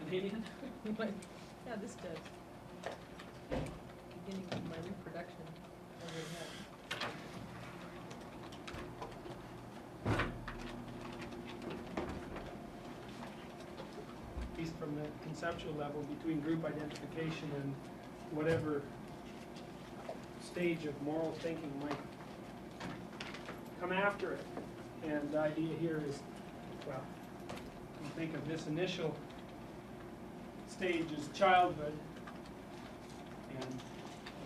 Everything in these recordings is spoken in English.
Canadian? Yeah, this does. Beginning of my reproduction overhead. At least from the conceptual level, between group identification and whatever stage of moral thinking might come after it. And the idea here is, well, you think of this initial stage as childhood, and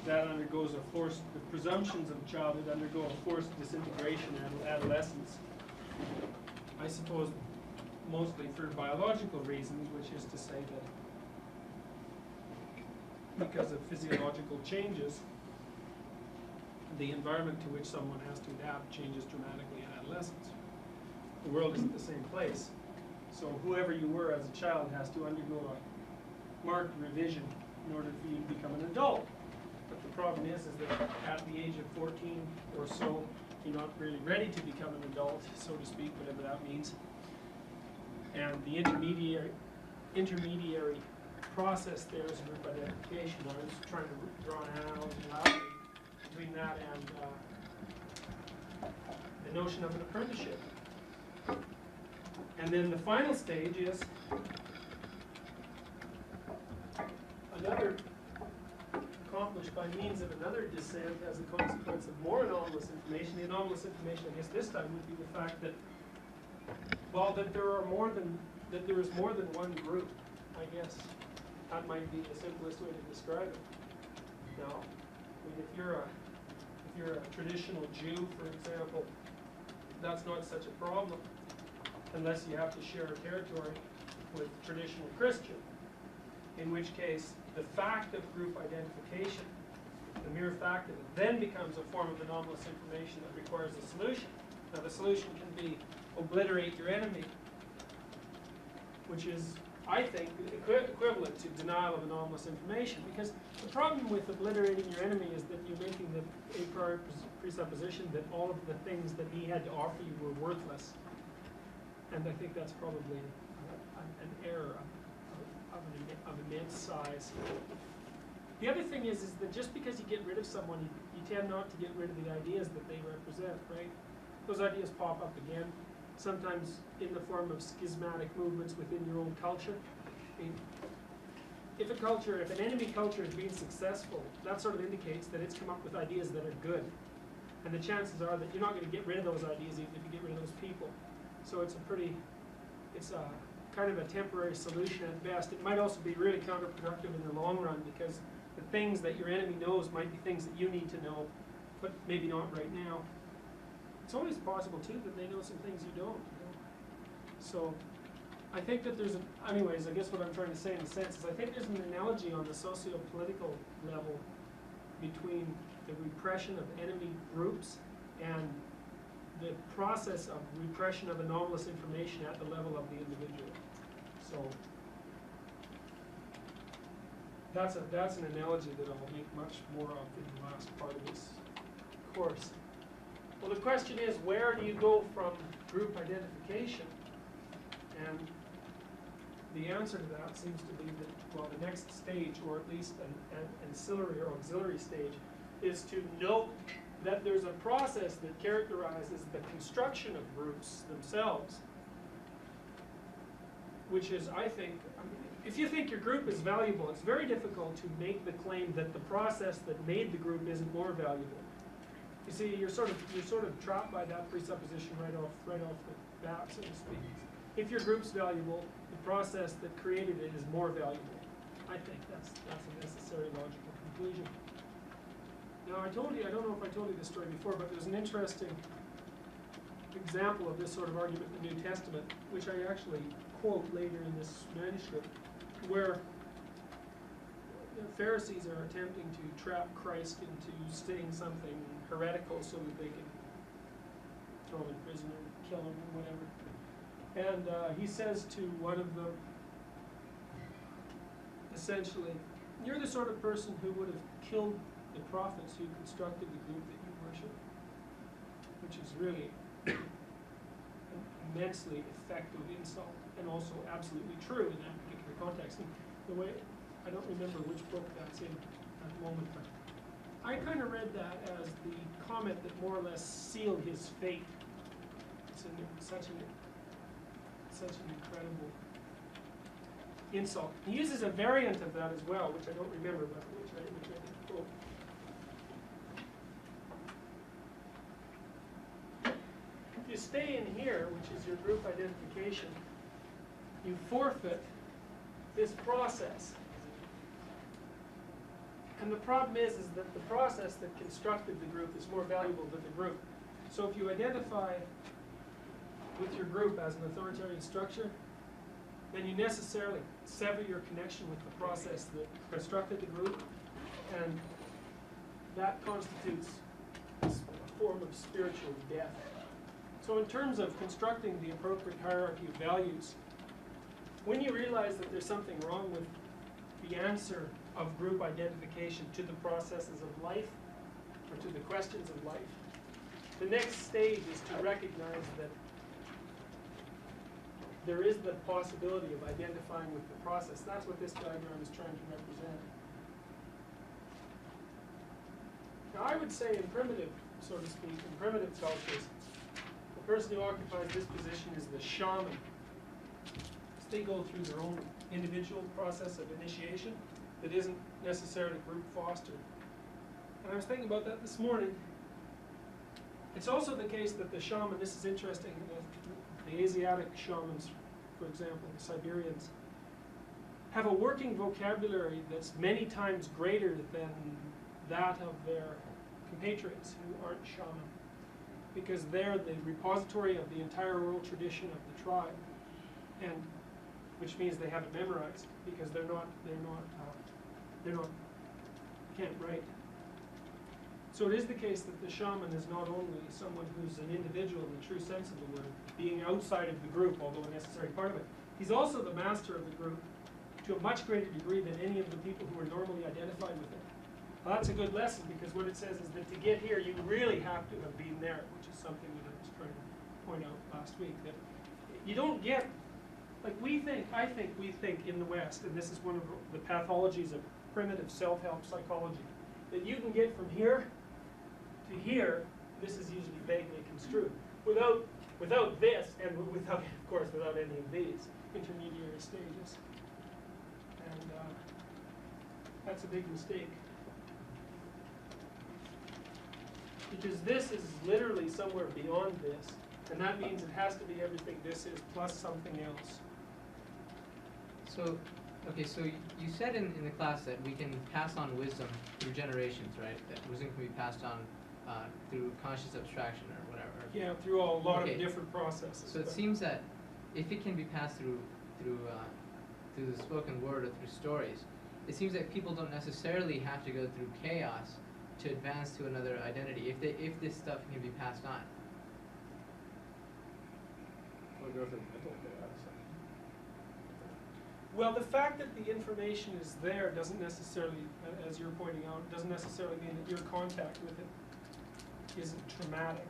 that undergoes a forced, the presumptions of childhood undergo a forced disintegration at adolescence. I suppose mostly for biological reasons, which is to say that because of physiological changes, the environment to which someone has to adapt changes dramatically in adolescence. The world isn't the same place. So whoever you were as a child has to undergo a marked revision in order for you to become an adult. But the problem is that at the age of 14 or so, you're not really ready to become an adult, so to speak, whatever that means. And the intermediary process there is group identification. I was trying to draw an analogy between that and the notion of an apprenticeship. And then the final stage is another accomplished by means of another descent as a consequence of more anomalous information. The anomalous information, I guess, this time would be the fact that, well, that there is more than one group. I guess that might be the simplest way to describe it. Now, I mean, if you're a traditional Jew, for example, that's not such a problem unless you have to share a territory with traditional Christian, in which case the fact of group identification, the mere fact of it, then becomes a form of anomalous information that requires a solution. Now the solution can be obliterate your enemy, which is, I think, equivalent to denial of anomalous information, because the problem with obliterating your enemy is that you're making the a priori presupposition that all of the things that he had to offer you were worthless. And I think that's probably an error of immense size. The other thing is that just because you get rid of someone, you tend not to get rid of the ideas that they represent, right? Those ideas pop up again, sometimes in the form of schismatic movements within your own culture. I mean, if an enemy culture is being successful, that sort of indicates that it's come up with ideas that are good. And the chances are that you're not going to get rid of those ideas even if you get rid of those people. So it's a kind of a temporary solution at best. It might also be really counterproductive in the long run, because the things that your enemy knows might be things that you need to know, but maybe not right now. It's always possible too that they know some things you don't. So I think that there's anyways, I guess what I'm trying to say in a sense is I think there's an analogy on the socio-political level between the repression of enemy groups and the process of repression of anomalous information at the level of the individual. So that's an analogy that I'll make much more of in the last part of this course. Well, the question is, where do you go from group identification? And the answer to that seems to be that, well, the next stage, or at least an ancillary or auxiliary stage, is to note that there's a process that characterizes the construction of groups themselves, which is, I think, if you think your group is valuable, it's very difficult to make the claim that the process that made the group isn't more valuable. You see, you're sort of trapped by that presupposition right off the bat, so to speak. If your group's valuable, the process that created it is more valuable. I think that's a necessary logical conclusion. Now, I don't know if I told you this story before, but there's an interesting example of this sort of argument in the New Testament, which I actually quote later in this manuscript, where the Pharisees are attempting to trap Christ into saying something heretical so that they can throw him in prison or kill him or whatever. And he says to one of them, essentially, you're the sort of person who would have killed the prophets who constructed the group that you worship, which is really an immensely effective insult, and also absolutely true in that particular context. And the way, I don't remember which book that's in at the moment, but I kind of read that as the comment that more or less sealed his fate. It's such an incredible insult. He uses a variant of that as well, which I don't remember, but which I did quote. If you stay in here, which is your group identification, you forfeit this process. And the problem is that the process that constructed the group is more valuable than the group. So if you identify with your group as an authoritarian structure, then you necessarily sever your connection with the process that constructed the group, and that constitutes a form of spiritual death. So in terms of constructing the appropriate hierarchy of values, when you realize that there's something wrong with the answer of group identification to the processes of life, or to the questions of life, the next stage is to recognize that there is the possibility of identifying with the process. That's what this diagram is trying to represent. Now I would say in primitive, so to speak, in primitive cultures, the person who occupies this position is the shaman. They go through their own individual process of initiation that isn't necessarily group fostered. And I was thinking about that this morning. It's also the case that the shaman, this is interesting, the Asiatic shamans, for example, the Siberians, have a working vocabulary that's many times greater than that of their compatriots who aren't shaman, because they're the repository of the entire oral tradition of the tribe, and which means they have it memorized because they can't write. So it is the case that the shaman is not only someone who's an individual in the true sense of the word, being outside of the group, although a necessary part of it. He's also the master of the group to a much greater degree than any of the people who are normally identified with it. Well, that's a good lesson, because what it says is that to get here, you really have to have been there, which is something that I was trying to point out last week. That you don't get, like I think we think in the West, and this is one of the pathologies of primitive self-help psychology, that you can get from here to here. This is usually vaguely construed, without this, and without, of course, without any of these intermediary stages. And that's a big mistake. Because this is literally somewhere beyond this, and that means it has to be everything this is plus something else. So, okay, so you said in the class that we can pass on wisdom through generations, right? That wisdom can be passed on through conscious abstraction or whatever. Yeah, through a lot of different processes. So it seems that if it can be passed through the spoken word or through stories, it seems that people don't necessarily have to go through chaos to advance to another identity if this stuff can be passed on. Or go through mental chaos. Well, the fact that the information is there doesn't necessarily, as you're pointing out, doesn't necessarily mean that your contact with it isn't traumatic.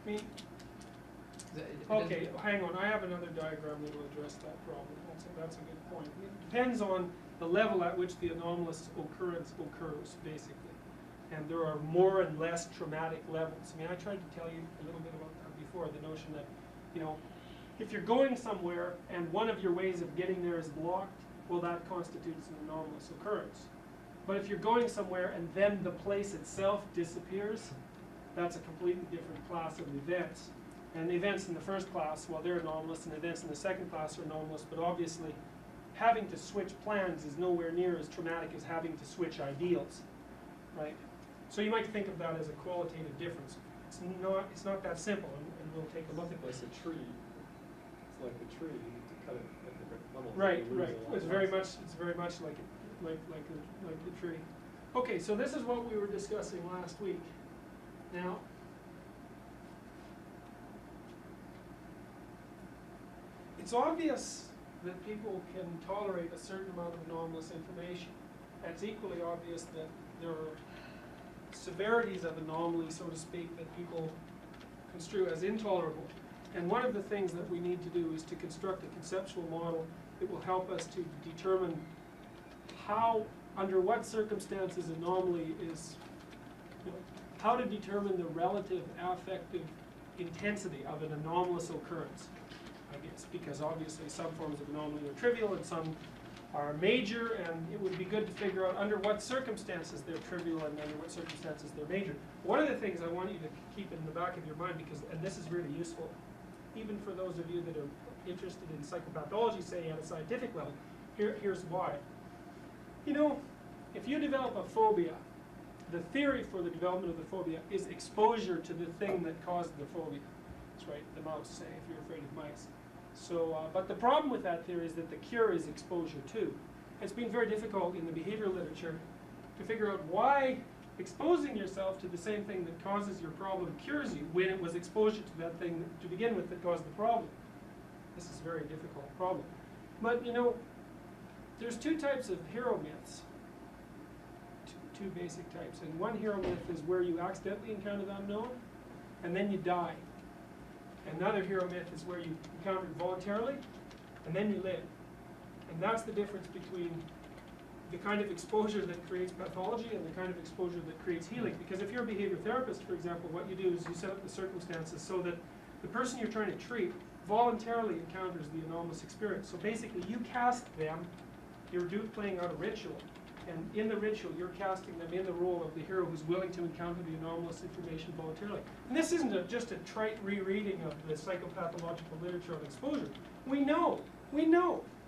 I mean, okay, hang on. I have another diagram that will address that problem. That's a good point. It depends on the level at which the anomalous occurrence occurs, basically. And there are more and less traumatic levels. I mean, I tried to tell you a little bit about that before, the notion that, you know, if you're going somewhere and one of your ways of getting there is blocked, well, that constitutes an anomalous occurrence. But if you're going somewhere and then the place itself disappears, that's a completely different class of events. And the events in the first class, well, they're anomalous, and the events in the second class are anomalous, but obviously having to switch plans is nowhere near as traumatic as having to switch ideals, right? So you might think of that as a qualitative difference. It's not that simple, and we'll take a look at this. It's a tree. It's like the tree. You need to cut it at different levels. Right, right. It's very much like the tree. Okay, so this is what we were discussing last week. Now, it's obvious that people can tolerate a certain amount of anomalous information. It's equally obvious that there are severities of anomaly, so to speak, that people construe as intolerable. And one of the things that we need to do is to construct a conceptual model that will help us to determine how, under what circumstances anomaly is, how to determine the relative affective intensity of an anomalous occurrence, I guess, because obviously some forms of anomaly are trivial and some are major, and it would be good to figure out under what circumstances they're trivial and under what circumstances they're major. One of the things I want you to keep in the back of your mind, because, and this is really useful, even for those of you that are interested in psychopathology, say at a scientific level, here's why. You know, if you develop a phobia, the theory for the development of the phobia is exposure to the thing that caused the phobia. That's right, the mouse, say, if you're afraid of mice. So, but the problem with that theory is that the cure is exposure too. It's been very difficult in the behavioral literature to figure out why exposing yourself to the same thing that causes your problem cures you when it was exposure to that thing to begin with that caused the problem. This is a very difficult problem. But you know, there's two types of hero myths. Two basic types. And one hero myth is where you accidentally encounter the unknown and then you die. Another hero myth is where you encounter it voluntarily and then you live. And that's the difference between the kind of exposure that creates pathology and the kind of exposure that creates healing. Because if you're a behavior therapist, for example, what you do is you set up the circumstances so that the person you're trying to treat voluntarily encounters the anomalous experience. So basically you cast them, you're playing out a ritual. And in the ritual, you're casting them in the role of the hero who's willing to encounter the anomalous information voluntarily. And this isn't just a trite rereading of the psychopathological literature on exposure. We know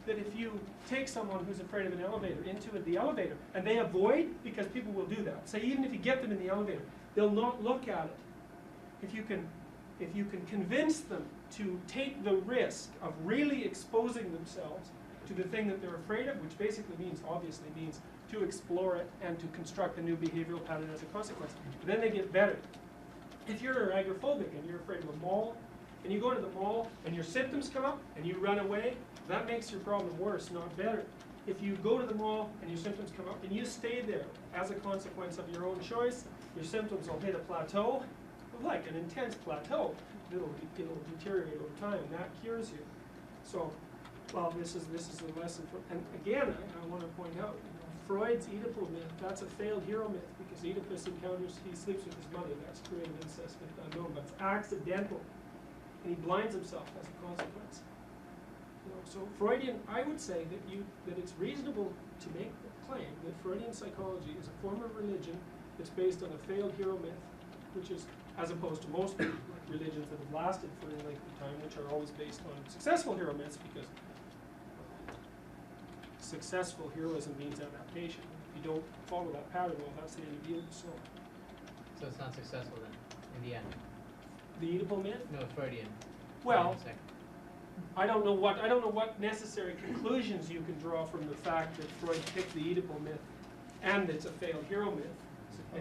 that if you take someone who's afraid of an elevator into the elevator, and they avoid, because people will do that. Say even if you get them in the elevator, they'll not look at it. If you can convince them to take the risk of really exposing themselves to the thing that they're afraid of, which basically obviously means to explore it and to construct a new behavioral pattern as a consequence. Then they get better. If you're agoraphobic and you're afraid of a mall, and you go to the mall and your symptoms come up and you run away, that makes your problem worse, not better. If you go to the mall and your symptoms come up and you stay there as a consequence of your own choice, your symptoms will hit a plateau, like an intense plateau. It'll deteriorate over time, and that cures you. So, well, this is a lesson for, and again, I want to point out, Freud's Oedipal myth, that's a failed hero myth, because Oedipus he sleeps with his mother, that's created incest myth unknown, but it's accidental, and he blinds himself as a consequence. So Freudian, I would say that it's reasonable to make the claim that Freudian psychology is a form of religion that's based on a failed hero myth, which is, as opposed to most religions that have lasted for a length of time, which are always based on successful hero myths, because successful heroism means adaptation. If you don't follow that pattern, well, that's the end of you. So it's not successful then, in the end. The Oedipal myth? No, Freudian. Well, I don't know what necessary conclusions you can draw from the fact that Freud picked the Oedipal myth and it's a failed hero myth.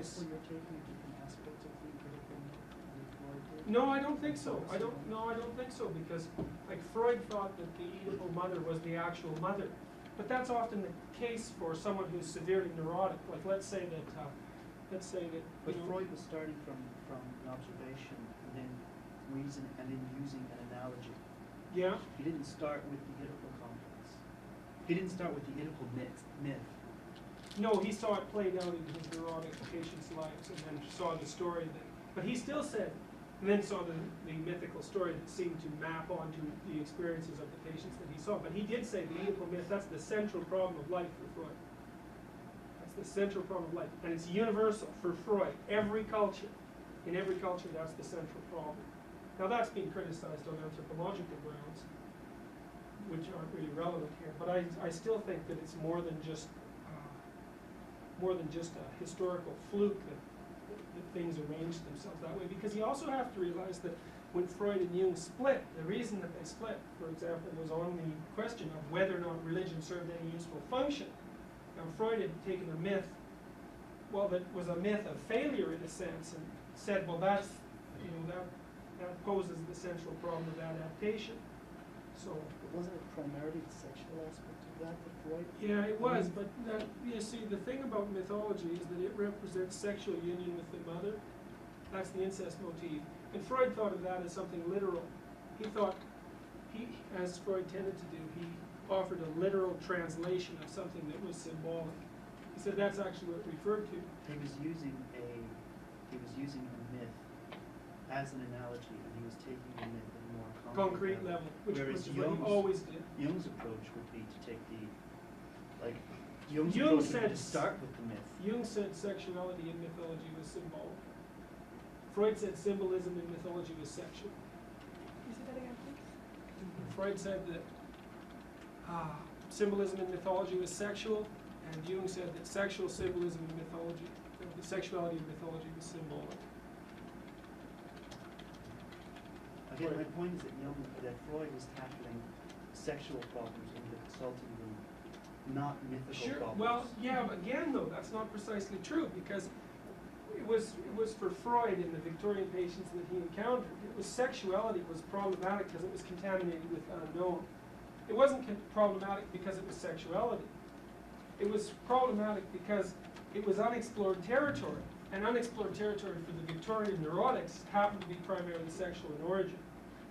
So you're taking different aspects of the Oedipal myth and Freud did? No, I don't think so. I don't think so, because like Freud thought that the Oedipal mother was the actual mother. But that's often the case for someone who's severely neurotic. Like let's say that But Freud was starting from an observation and then reason and then using an analogy. Yeah. He didn't start with the Oedipal complex. He didn't start with the Oedipal myth. No, he saw it played out in his neurotic patients' lives and then saw the story that, but he still said, and then saw the mythical story that seemed to map onto the experiences of the patients that he saw. But he did say the Oedipal myth, that's the central problem of life for Freud. That's the central problem of life. And it's universal for Freud. Every culture, in every culture, that's the central problem. Now that's been criticized on anthropological grounds, which aren't really relevant here. But I still think that it's more than just a historical fluke that things arranged themselves that way. Because you also have to realize that when Freud and Jung split, the reason that they split, for example, was on the question of whether or not religion served any useful function. Now Freud had taken a myth, well, that was a myth of failure in a sense, and said, well, that's, that poses the central problem of adaptation. So But wasn't it primarily the sexual aspect of that Freud? yeah, it was, but you see, the thing about mythology is that it represents sexual union with the mother. That's the incest motif. And Freud thought of that as something literal. He thought, as Freud tended to do, offered a literal translation of something that was symbolic. He said that's actually what it referred to. He was using a myth as an analogy, and he was taking the myth at a more Concrete level, which Whereas is what he Jung's- always did. Jung's approach would be to take Jung's Jung approach would be to said- start with the myth. Jung said sexuality in mythology was symbolic. Freud said symbolism in mythology was sexual. Can you say that again, please? Freud said that symbolism in mythology was sexual, and Jung said that sexual symbolism in mythology, the sexuality in mythology was symbolic. Again, my point is that Freud was tackling sexual problems in the consulting room, not mythical Sure. problems. Well, yeah, but again, though, that's not precisely true, because it was for Freud in the Victorian patients that he encountered. It was sexuality was problematic because it was contaminated with unknown. It wasn't problematic because it was sexuality. It was problematic because it was unexplored territory, and unexplored territory for the Victorian neurotics happened to be primarily sexual in origin.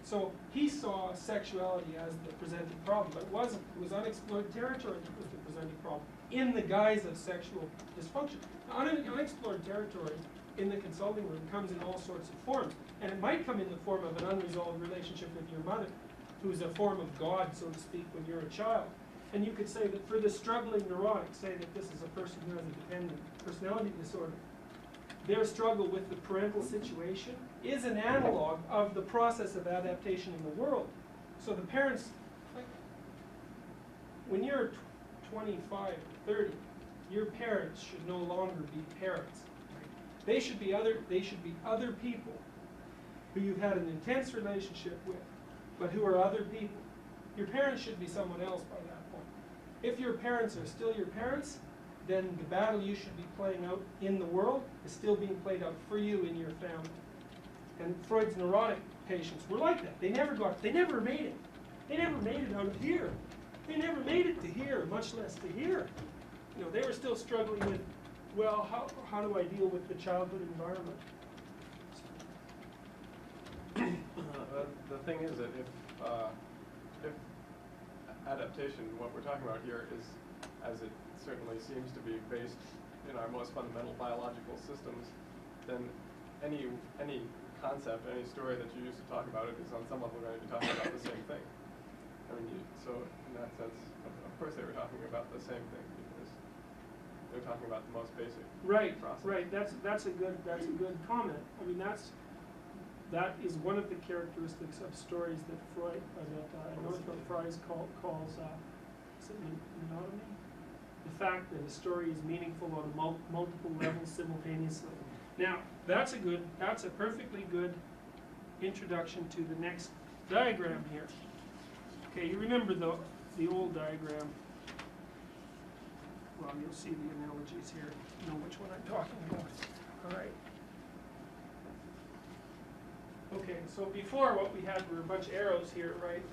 So he saw sexuality as the presenting problem, but it wasn't. It was unexplored territory that was the presenting problem, in the guise of sexual dysfunction. Now, unexplored territory in the consulting room comes in all sorts of forms, and it might come in the form of an unresolved relationship with your mother, who's a form of God, so to speak, when you're a child. And you could say that for the struggling neurotic, say that this is a person who has a dependent personality disorder, their struggle with the parental situation is an analog of the process of adaptation in the world. So the parents, like, when you're 25 or 30, your parents should no longer be parents. Right? They should be other people who you've had an intense relationship with, but who are other people. Your parents should be someone else by that point. If your parents are still your parents, then the battle you should be playing out in the world is still being played out for you in your family. And Freud's neurotic patients were like that. They never made it. They never made it out of here. They never made it to here, much less to here. You know, they were still struggling with, well, how do I deal with the childhood environment? The thing is that if adaptation, what we're talking about here is, as it certainly seems to be based in our most fundamental biological systems, then any concept, any story that you use to talk about it is on some level going to be talking about the same thing. I mean, so in that sense, of course they were talking about the same thing because they're talking about the most basic process. Right. That's a good comment. I mean, that is one of the characteristics of stories that Northrop Frye calls is it monotony? The fact that a story is meaningful on multiple levels simultaneously. Now, that's a perfectly good introduction to the next diagram here. Okay, you remember the old diagram. Well, you'll see the analogies here. You know which one I'm talking about. All right. Okay, so before what we had were a bunch of arrows here, right?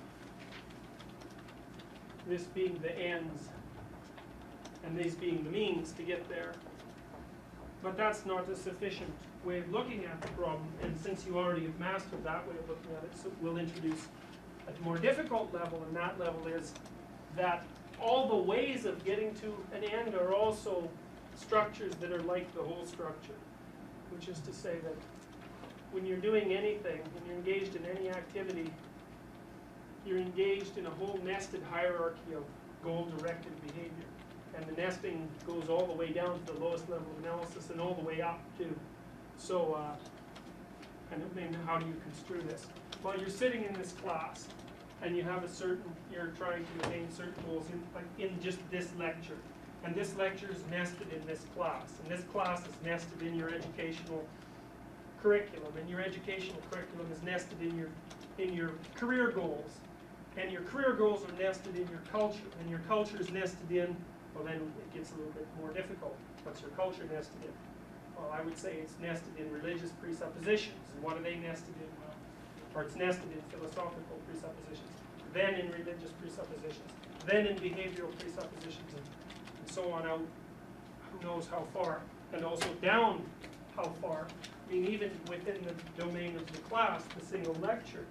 This being the ends, and these being the means to get there. But that's not a sufficient way of looking at the problem, and since you already have mastered that way of looking at it, so we'll introduce a more difficult level, and that level is that all the ways of getting to an end are also structures that are like the whole structure, which is to say that when you're doing anything, when you're engaged in any activity, you're engaged in a whole nested hierarchy of goal-directed behavior. And the nesting goes all the way down to the lowest level of analysis and all the way up too. So, and how do you construe this? Well, you're sitting in this class, and you have you're trying to attain certain goals in just this lecture. And this lecture is nested in this class. And this class is nested in your educational curriculum. And your educational curriculum is nested in your career goals. And your career goals are nested in your culture. And your culture is nested in, well then it gets a little bit more difficult. What's your culture nested in? Well, I would say it's nested in religious presuppositions. And what are they nested in? Well, or it's nested in philosophical presuppositions, then in religious presuppositions, then in behavioral presuppositions, and so on out, who knows how far, and also down how far. I mean, even within the domain of the class, the single lecture,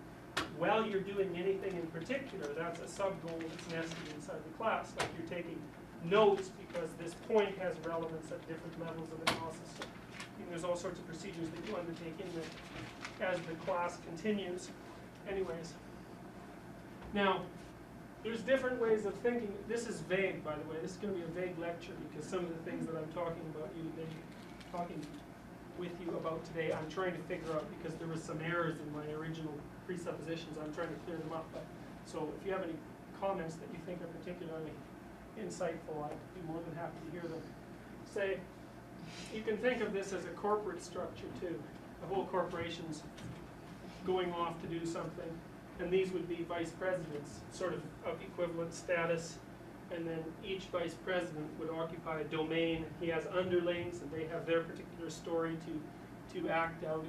while you're doing anything in particular, that's a sub-goal that's nested inside the class. Like you're taking notes because this point has relevance at different levels of analysis. So, there's all sorts of procedures that you undertake in there as the class continues. Anyways. Now, there's different ways of thinking. This is vague, by the way. This is going to be a vague lecture because some of the things that I'm talking with you about today, I'm trying to figure out because there were some errors in my original presuppositions. I'm trying to clear them up. So if you have any comments that you think are particularly insightful, I'd be more than happy to hear them. Say, you can think of this as a corporate structure too. The whole corporation's going off to do something, and these would be vice presidents, sort of equivalent status, and then each vice president would occupy a domain. He has underlings, and they have their particular story to act out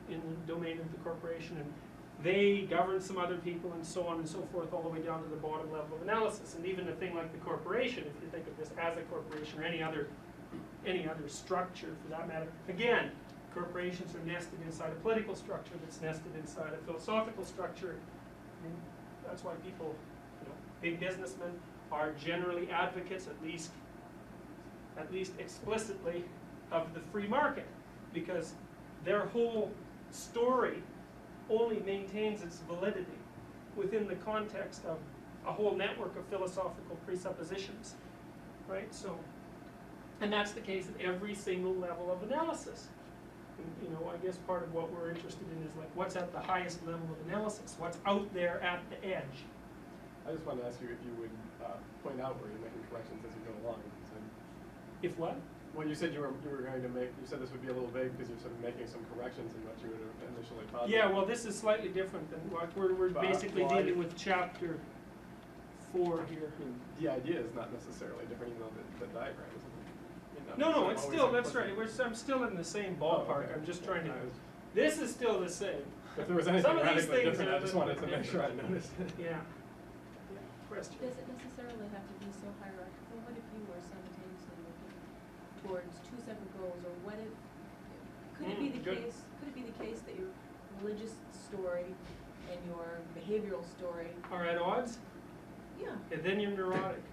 in the domain of the corporation, and they govern some other people, and so on and so forth, all the way down to the bottom level of analysis. And even a thing like the corporation, if you think of this as a corporation, or any other structure for that matter, again, corporations are nested inside a political structure that's nested inside a philosophical structure. I mean, that's why people, big businessmen are generally advocates, at least explicitly, of the free market, because their whole story only maintains its validity within the context of a whole network of philosophical presuppositions, right? So, and that's the case at every single level of analysis. And, I guess part of what we're interested in is like what's at the highest level of analysis, what's out there at the edge. I just wanted to ask you if you would point out where you're making corrections as you go along. So, If what? well, you said you were going to make. You said this would be a little vague because you're sort of making some corrections in what you would have initially thought. Yeah, well, this is slightly different than what we're basically dealing with chapter 4 here. I mean, the idea is not necessarily different, even though the diagram isn't. No, it's still, that's right. I'm still in the same ballpark. I'm just trying to. This is still the same. If there was anything Some of these radically things different, are I just a wanted to little make sure I different. noticed it. Yeah. Question. Does it necessarily have to be so hierarchical? What if you were simultaneously working towards two separate goals, or what if, could it be the good. case, that your religious story and your behavioral story, Are at odds? yeah, And then you're neurotic.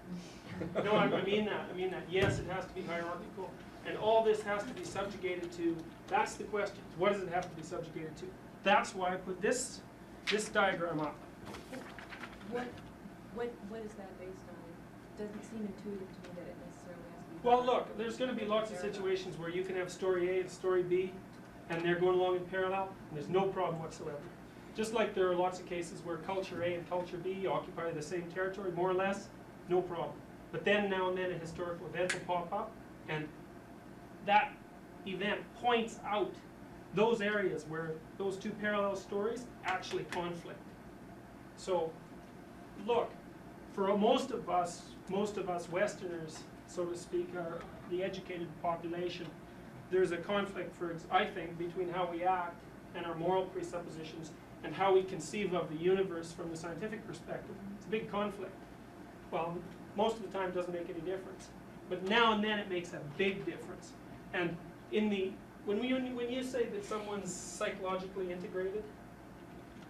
No, I mean that. Yes, it has to be hierarchical. And all this has to be subjugated to, that's the question. What does it have to be subjugated to? That's why I put this diagram up. what is that based on? It doesn't seem intuitive to me that it necessarily has to be. Well, look, there's going to be lots of situations where you can have story A and story B, and they're going along in parallel, and there's no problem whatsoever. Just like there are lots of cases where culture A and culture B occupy the same territory, more or less, no problem. But then now and then a historical event will pop up, and that event points out those areas where those two parallel stories actually conflict. So, look, for most of us Westerners, so to speak, are the educated population, there's a conflict, I think, between how we act and our moral presuppositions and how we conceive of the universe from the scientific perspective. It's a big conflict. Well, most of the time it doesn't make any difference. But now and then it makes a big difference. And when you say that someone's psychologically integrated,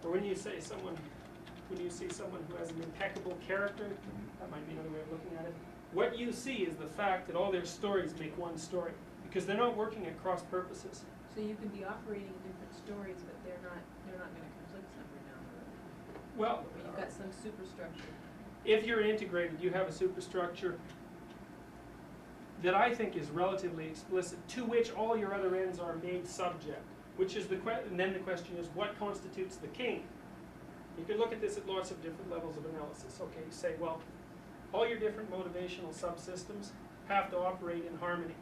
or when you see someone who has an impeccable character, that might be another way of looking at it, what you see is the fact that all their stories make one story, because they're not working at cross purposes. So you can be operating in different stories, but they're not going to conflict somewhere down the road. Well, Or you've got some superstructure. if you're integrated, you have a superstructure that I think is relatively explicit, to which all your other ends are made subject, which is and then the question is, what constitutes the king? You can look at this at lots of different levels of analysis. Okay, you say, well, all your different motivational subsystems have to operate in harmony,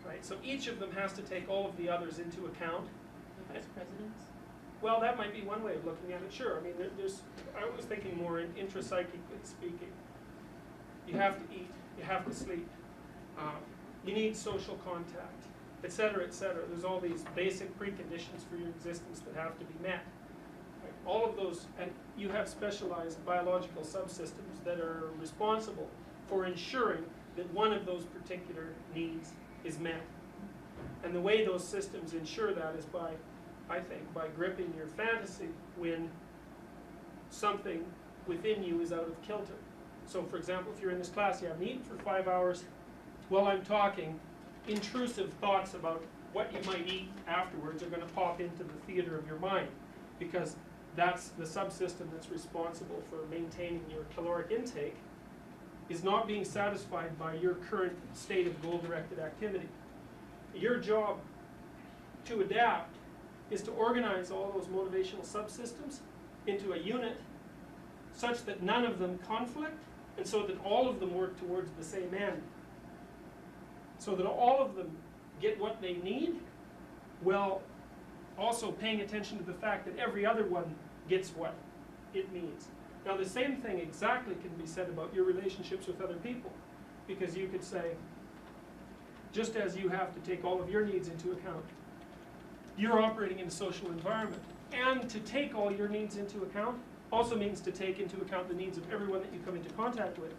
right? So each of them has to take all of the others into account. The vice presidents? Well, that might be one way of looking at it, sure. I mean, I was thinking more in intrapsychically speaking. You have to eat, you have to sleep, you need social contact, et cetera, et cetera. There's all these basic preconditions for your existence that have to be met. Right? All of those, and you have specialized biological subsystems that are responsible for ensuring that one of those particular needs is met. And the way those systems ensure that is by, I think, by gripping your fantasy when something within you is out of kilter. So for example, if you're in this class, you haven't eaten for 5 hours, while I'm talking, intrusive thoughts about what you might eat afterwards are going to pop into the theater of your mind, because that's the subsystem that's responsible for maintaining your caloric intake is not being satisfied by your current state of goal-directed activity. Your job to adapt is to organize all those motivational subsystems into a unit such that none of them conflict, and so that all of them work towards the same end. So that all of them get what they need, while also paying attention to the fact that every other one gets what it needs. Now the same thing exactly can be said about your relationships with other people, because you could say, just as you have to take all of your needs into account, you're operating in a social environment, and to take all your needs into account also means to take into account the needs of everyone that you come into contact with.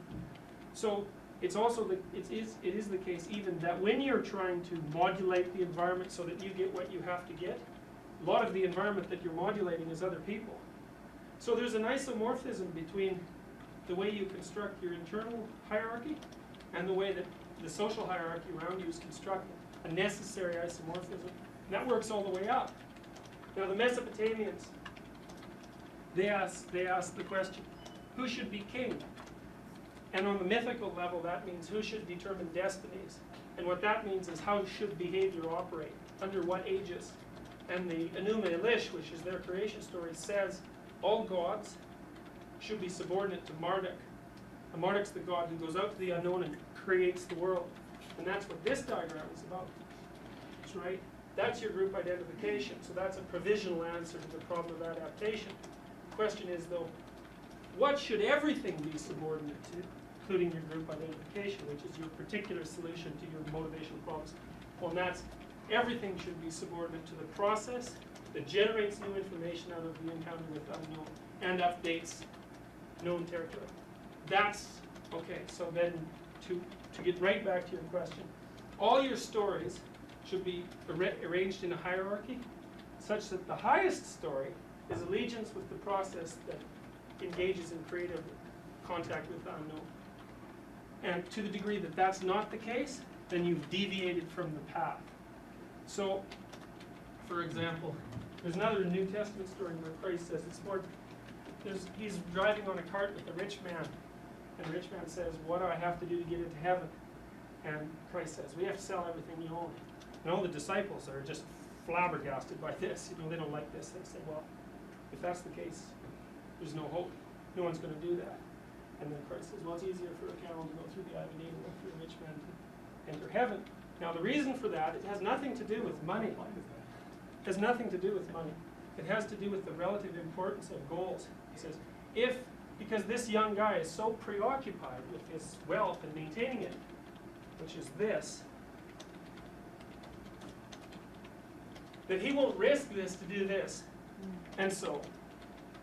So it's also it is the case even that when you're trying to modulate the environment so that you get what you have to get, a lot of the environment that you're modulating is other people. So there's an isomorphism between the way you construct your internal hierarchy and the way that the social hierarchy around you is constructed. A necessary isomorphism. And that works all the way up. Now the Mesopotamians, they asked the question, who should be king? And on the mythical level, that means who should determine destinies. And what that means is how should behavior operate, under what aegis. And the Enuma Elish, which is their creation story, says all gods should be subordinate to Marduk. And Marduk's the god who goes out to the unknown and creates the world. And that's what this diagram is about. That's right. That's your group identification. So that's a provisional answer to the problem of adaptation. The question is, though, what should everything be subordinate to, including your group identification, which is your particular solution to your motivational problems? Well, and that's everything should be subordinate to the process that generates new information out of the encounter with unknown and updates known territory. That's, okay, so then to get right back to your question, all your stories should be arranged in a hierarchy such that the highest story is allegiance with the process that engages in creative contact with the unknown. And to the degree that that's not the case, then you've deviated from the path. So, for example, there's another New Testament story where Christ says it's more, he's driving on a cart with a rich man, and the rich man says, what do I have to do to get into heaven? And Christ says, we have to sell everything you own. And all the disciples are just flabbergasted by this. You know, they don't like this. They say, well, if that's the case, there's no hope. No one's going to do that. And then Christ says, well, it's easier for a camel to go through the eye of a needle than for a rich man to enter heaven. Now, the reason for that, it has nothing to do with money. It has nothing to do with money. It has to do with the relative importance of goals. He says, because this young guy is so preoccupied with his wealth and maintaining it, which is this, that he won't risk this to do this. And so,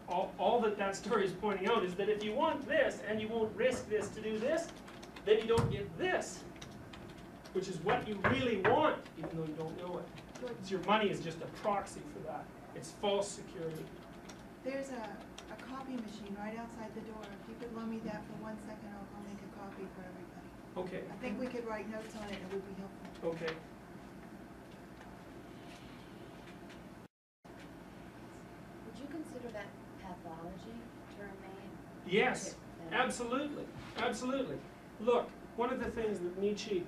all that story is pointing out is that if you want this and you won't risk this to do this, then you don't get this, which is what you really want, even though you don't know it. Because your money is just a proxy for that. It's false security. There's a copy machine right outside the door. If you could loan me that for 1 second, I'll make a copy for everybody. Okay. I think we could write notes on it, and it would be helpful. Okay. Would you consider that pathology to remain? Yes, absolutely, absolutely. Look, one of the things that Nietzsche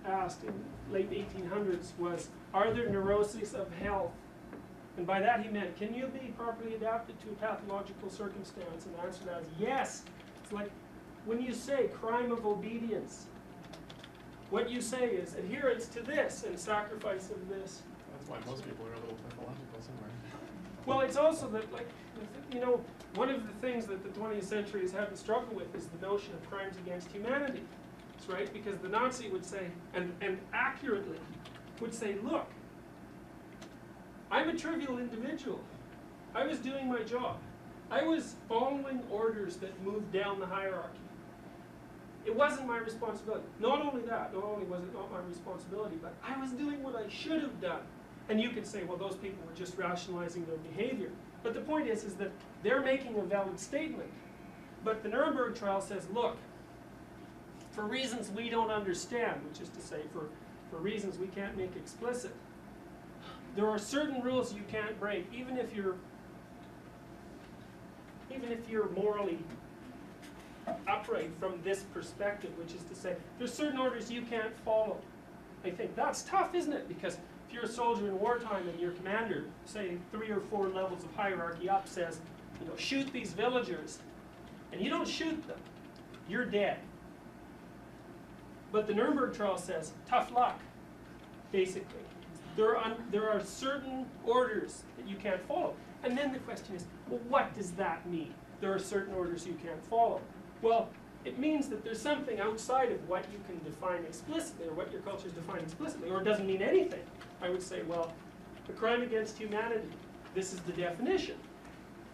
asked in late 1800s was, are there neuroses of health? And by that he meant, can you be properly adapted to a pathological circumstance? And the answer to that is yes. It's like when you say crime of obedience, what you say is adherence to this and sacrifice of this. That's why most people are a little pathological somewhere. Well, it's also that, like, you know, one of the things that the 20th century has had to struggle with is the notion of crimes against humanity. That's right, because the Nazi would say, and accurately, would say, look, I'm a trivial individual. I was doing my job. I was following orders that moved down the hierarchy. It wasn't my responsibility. Not only that, not only was it not my responsibility, but I was doing what I should have done. And you could say, well, those people were just rationalizing their behavior. But the point is that they're making a valid statement. But the Nuremberg trial says, look, for reasons we don't understand, which is to say for reasons we can't make explicit, there are certain rules you can't break, even if you're morally upright from this perspective, which is to say, there's certain orders you can't follow. I think that's tough, isn't it? Because if you're a soldier in wartime and your commander, say 3 or 4 levels of hierarchy up, says, you know, shoot these villagers, and you don't shoot them, you're dead. But the Nuremberg trial says, tough luck, basically. There are certain orders that you can't follow. And then the question is, well, what does that mean? There are certain orders you can't follow. Well, it means that there's something outside of what you can define explicitly, or what your cultures define explicitly, or it doesn't mean anything. I would say, well, a crime against humanity, this is the definition.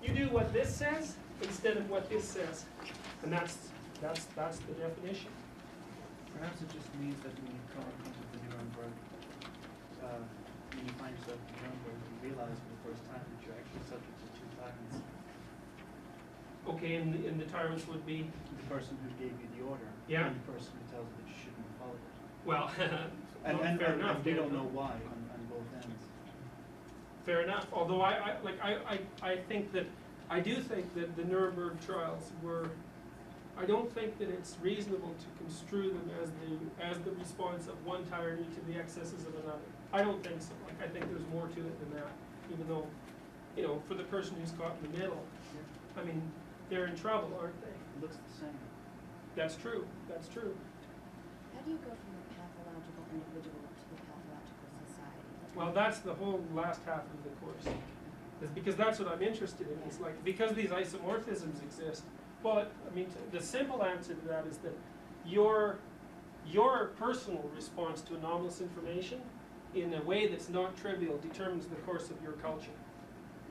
You do what this says instead of what this says, and that's the definition. Perhaps it just means that when you come to the Nuremberg, when you find yourself in Nuremberg, you realize for the first time that you're actually subject to 2 tyrants. Okay, and the tyrants would be? The person who gave you the order, Yeah. and the person who tells you that you shouldn't have followed it. Well, fair enough. And we don't know why on both ends. Fair enough. Although I think that, I do think that the Nuremberg trials were, I don't think that it's reasonable to construe them as the response of one tyranny to the excesses of another. I don't think so. Like, I think there's more to it than that. Even though, you know, for the person who's caught in the middle, I mean, they're in trouble, aren't they? It looks the same. That's true. That's true. How do you go from the pathological individual to the pathological society? Well, that's the whole last half of the course. Because that's what I'm interested in. It's like, because these isomorphisms exist, well, I mean, the simple answer to that is that your personal response to anomalous information in a way that's not trivial determines the course of your culture.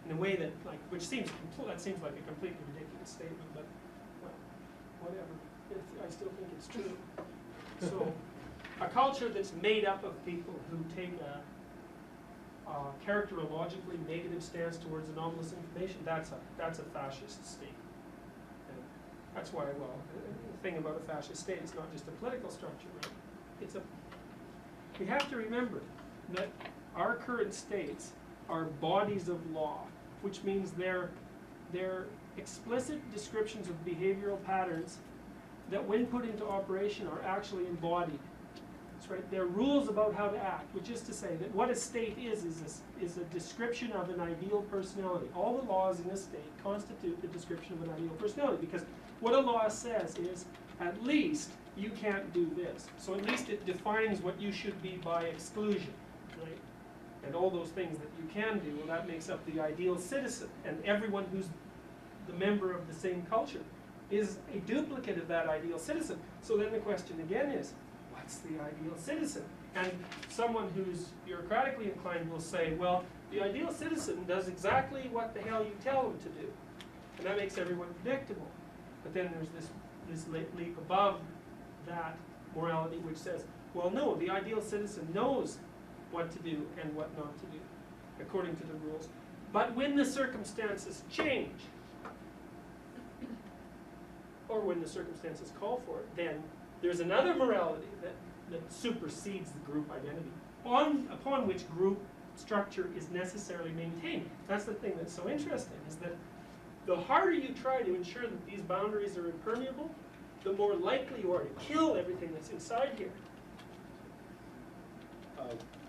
In a way that, like, which seems like a completely ridiculous statement, but, well, whatever. I still think it's true. So, a culture that's made up of people who take a characterologically negative stance towards anomalous information, that's a fascist state. And that's why, well, the thing about a fascist state, it's not just a political structure, right? We have to remember that our current states are bodies of law, which means they're explicit descriptions of behavioral patterns that, when put into operation, are actually embodied. That's right. They're rules about how to act, which is to say that what a state is a description of an ideal personality. All the laws in a state constitute the description of an ideal personality, because what a law says is, at least you can't do this. So at least it defines what you should be by exclusion, right? And all those things that you can do, well, that makes up the ideal citizen. And everyone who's the member of the same culture is a duplicate of that ideal citizen. So then the question again is, what's the ideal citizen? And someone who's bureaucratically inclined will say, well, the ideal citizen does exactly what the hell you tell them to do. And that makes everyone predictable. But then there's this leap above that morality which says, well, no, the ideal citizen knows what to do and what not to do, according to the rules. But when the circumstances change, or when the circumstances call for it, then there's another morality that supersedes the group identity, upon which group structure is necessarily maintained. That's the thing that's so interesting, is that the harder you try to ensure that these boundaries are impermeable, the more likely you are to kill everything that's inside here.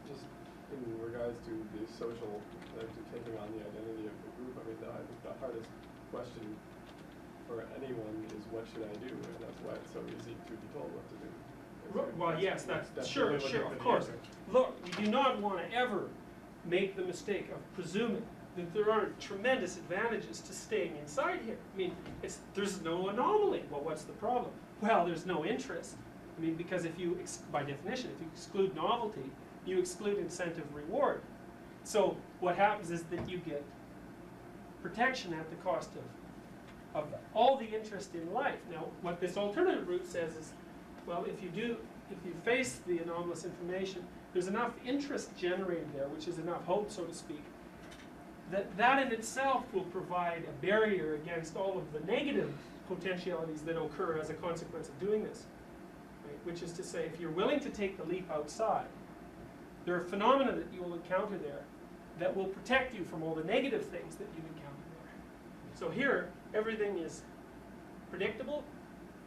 Just in regards to the social, to taking on the identity of the group, I mean, I think the hardest question for anyone is, what should I do? And that's why it's so easy to be told what to do. Well, yes, that's sure, really sure, looking of for the course. answer. Look, we do not want to ever make the mistake of presuming that there aren't tremendous advantages to staying inside here. I mean, there's no anomaly. Well, what's the problem? Well, there's no interest. I mean, because if you, by definition, if you exclude novelty, you exclude incentive reward. So what happens is that you get protection at the cost of all the interest in life. Now, what this alternative route says is, well, if you face the anomalous information, there's enough interest generated there, which is enough hope, so to speak, that in itself will provide a barrier against all of the negative potentialities that occur as a consequence of doing this. Right? Which is to say, if you're willing to take the leap outside, there are phenomena that you will encounter there that will protect you from all the negative things that you encounter there. So here, everything is predictable,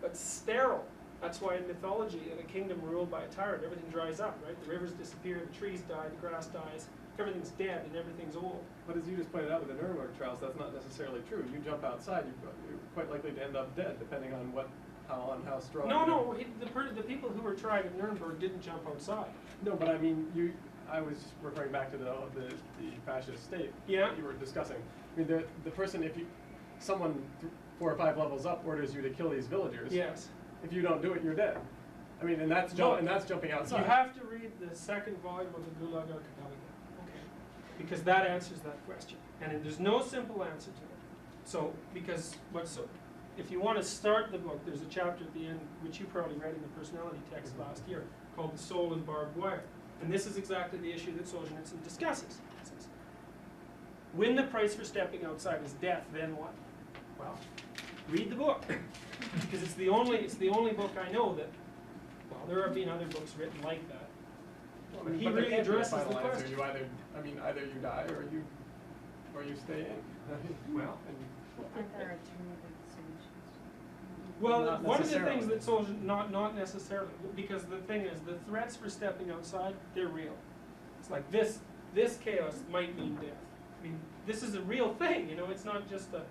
but sterile. That's why in mythology, in a kingdom ruled by a tyrant, everything dries up, right? The rivers disappear, the trees die, the grass dies, everything's dead and everything's old. But as you just pointed out with the Nuremberg trials, that's not necessarily true. You jump outside, you're quite likely to end up dead, depending on how strong. No, the people who were tried at Nuremberg didn't jump outside. No, but I mean, I was referring back to the fascist state Yeah. that you were discussing. I mean, the person, someone 4 or 5 levels up orders you to kill these villagers. Yes. If you don't do it, you're dead. I mean, and that's jumping outside. You have to read the second volume of the Gulag Archipelago, okay? Because that answers that question, and there's no simple answer to it. So, if you want to start the book, there's a chapter at the end which you probably read in the personality text last year called "The Soul and Barbed Wire," and this is exactly the issue that Solzhenitsyn discusses. It says, when the price for stepping outside is death, then what? Well, read the book. Because it's the only book I know that, well, there have been other books written like that. But he really addresses the question. Either you die or you stay in. Well, Aren't there alternative solutions? well, Not one of the necessarily. things that Solzhenitsyn, not necessarily, because the thing is, the threats for stepping outside, they're real. It's like this chaos might mean death. I mean, this is a real thing, you know, it's not just a,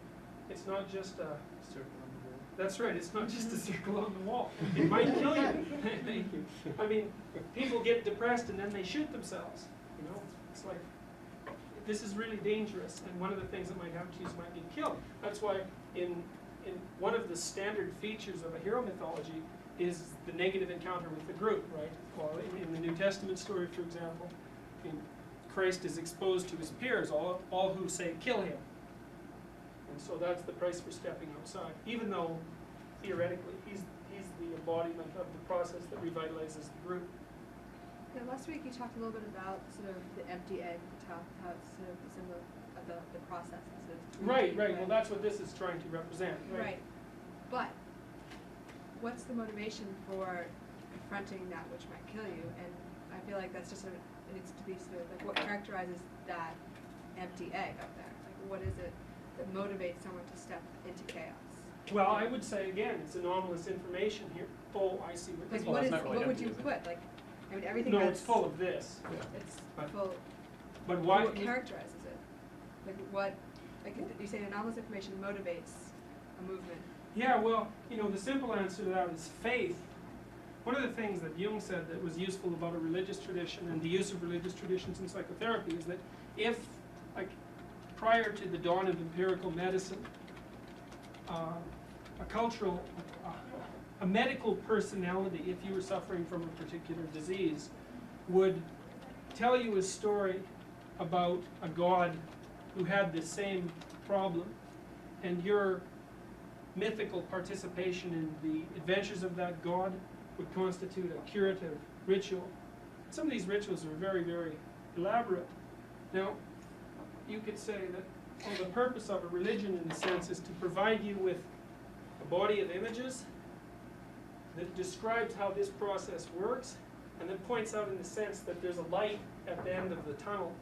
Circle on the wall. that's right, it's not just a circle on the wall. It might kill you. Thank you. I mean, people get depressed and then they shoot themselves, you know? It's like, this is really dangerous, and one of the things that might happen to you is you might get killed. That's why in one of the standard features of a hero mythology is the negative encounter with the group, right? Well, in the New Testament story, for example, Christ is exposed to his peers, all who say, kill him. And so that's the price for stepping outside, even though theoretically he's the embodiment of the process that revitalizes the group. Yeah, last week you talked a little bit about sort of the empty egg, how it's sort of the symbol of the process. Sort of Right. Well, that's what this is trying to represent. right. But what's the motivation for confronting that which might kill you? And I feel like that's just sort of, it needs to be sort of like what characterizes that empty egg up there? Like what is it that motivates someone to step into chaos? Well, I would say again, it's anomalous information here. Oh, I see what this Like Well, what that's is, not really what would empty, you is it? put? Like, I mean, everything No, has, it's full of this. it's But- full, But why? what characterizes it? Like what, like you say anomalous information motivates a movement. Yeah, well, you know, the simple answer to that is faith. One of the things that Jung said that was useful about a religious tradition and the use of religious traditions in psychotherapy is that if, like, prior to the dawn of empirical medicine, a medical personality, if you were suffering from a particular disease, would tell you a story about a god who had the same problem, and your mythical participation in the adventures of that god would constitute a curative ritual. Some of these rituals are very, very elaborate. Now, you could say that the purpose of a religion, in a sense, is to provide you with a body of images that describes how this process works, and that points out, in the sense, that there's a light at the end of the tunnel.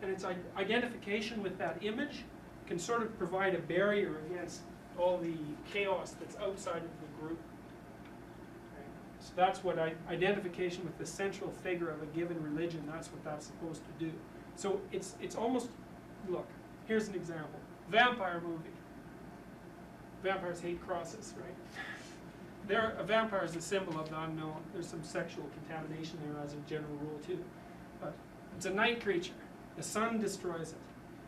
And its identification with that image can sort of provide a barrier against all the chaos that's outside of the group. Right? So that's what identification with the central figure of a given religion, that's what that's supposed to do. So it's almost, look, here's an example. Vampire movie. Vampires hate crosses, right? A vampire is a symbol of the unknown. There's some sexual contamination there as a general rule too. But it's a night creature. The sun destroys it.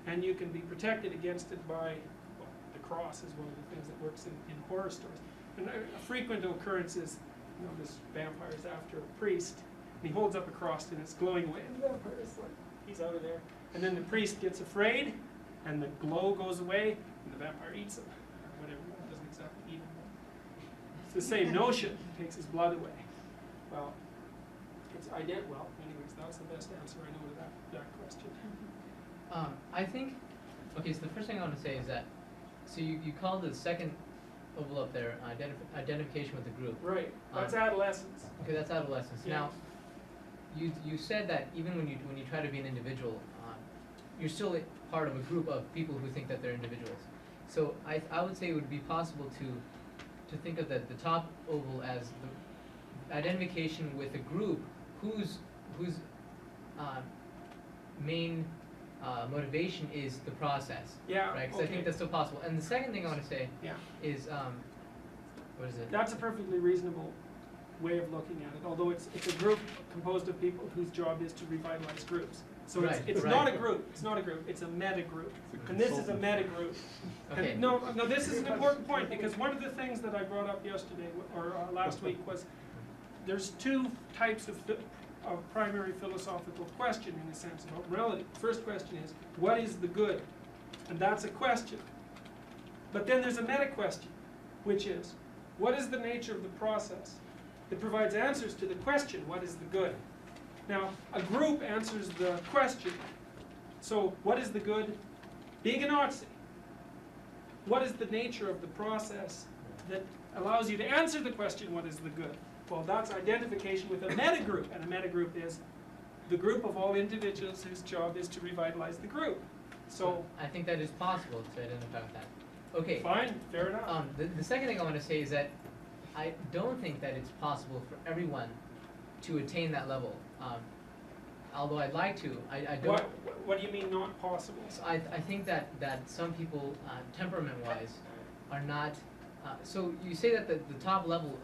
And you can be protected against it by, well, the cross is one of the things that works in horror stories. And a frequent occurrence is, you know, this vampire is after a priest, and he holds up a cross and it's glowing away. And the vampire is like, he's out of there. And then the priest gets afraid, and the glow goes away, and the vampire eats him. Or whatever, it doesn't exactly eat him. It's the same notion, it takes his blood away. Well, anyways, that was the best answer I know to that question. I think, okay, so the first thing I want to say is that, so you called the second oval up there, identification with the group. Right, that's Um, adolescence. Okay, that's adolescence. Yeah. Now, you said that even when you try to be an individual, you're still part of a group of people who think that they're individuals. So I would say it would be possible to think of the top oval as the identification with a group whose main motivation is the process. Yeah, Right, because I okay. think that's still possible. And the second thing I want to say Yeah. is, what is it? That's a perfectly reasonable way of looking at it, although it's a group composed of people whose job is to revitalize groups. So Right, it's right. not a group, it's a meta group. And this is a meta group. Okay. And no, this is an important point, because one of the things that I brought up yesterday, or last week, was there's two types of primary philosophical question, in a sense, about morality. First question is, what is the good? And that's a question. But then there's a meta question, which is, what is the nature of the process that provides answers to the question, what is the good? Now, a group answers the question. So, what is the good? Being a Nazi. What is the nature of the process that allows you to answer the question, what is the good? Well, that's identification with a metagroup, and a metagroup is the group of all individuals whose job is to revitalize the group. So, I think that is possible to identify with that. Okay. fine, fair enough. The second thing I want to say is that I don't think that it's possible for everyone to attain that level. Although I'd like to, I don't. What do you mean not possible? So I think that some people, temperament-wise, are not. So you say that the top level.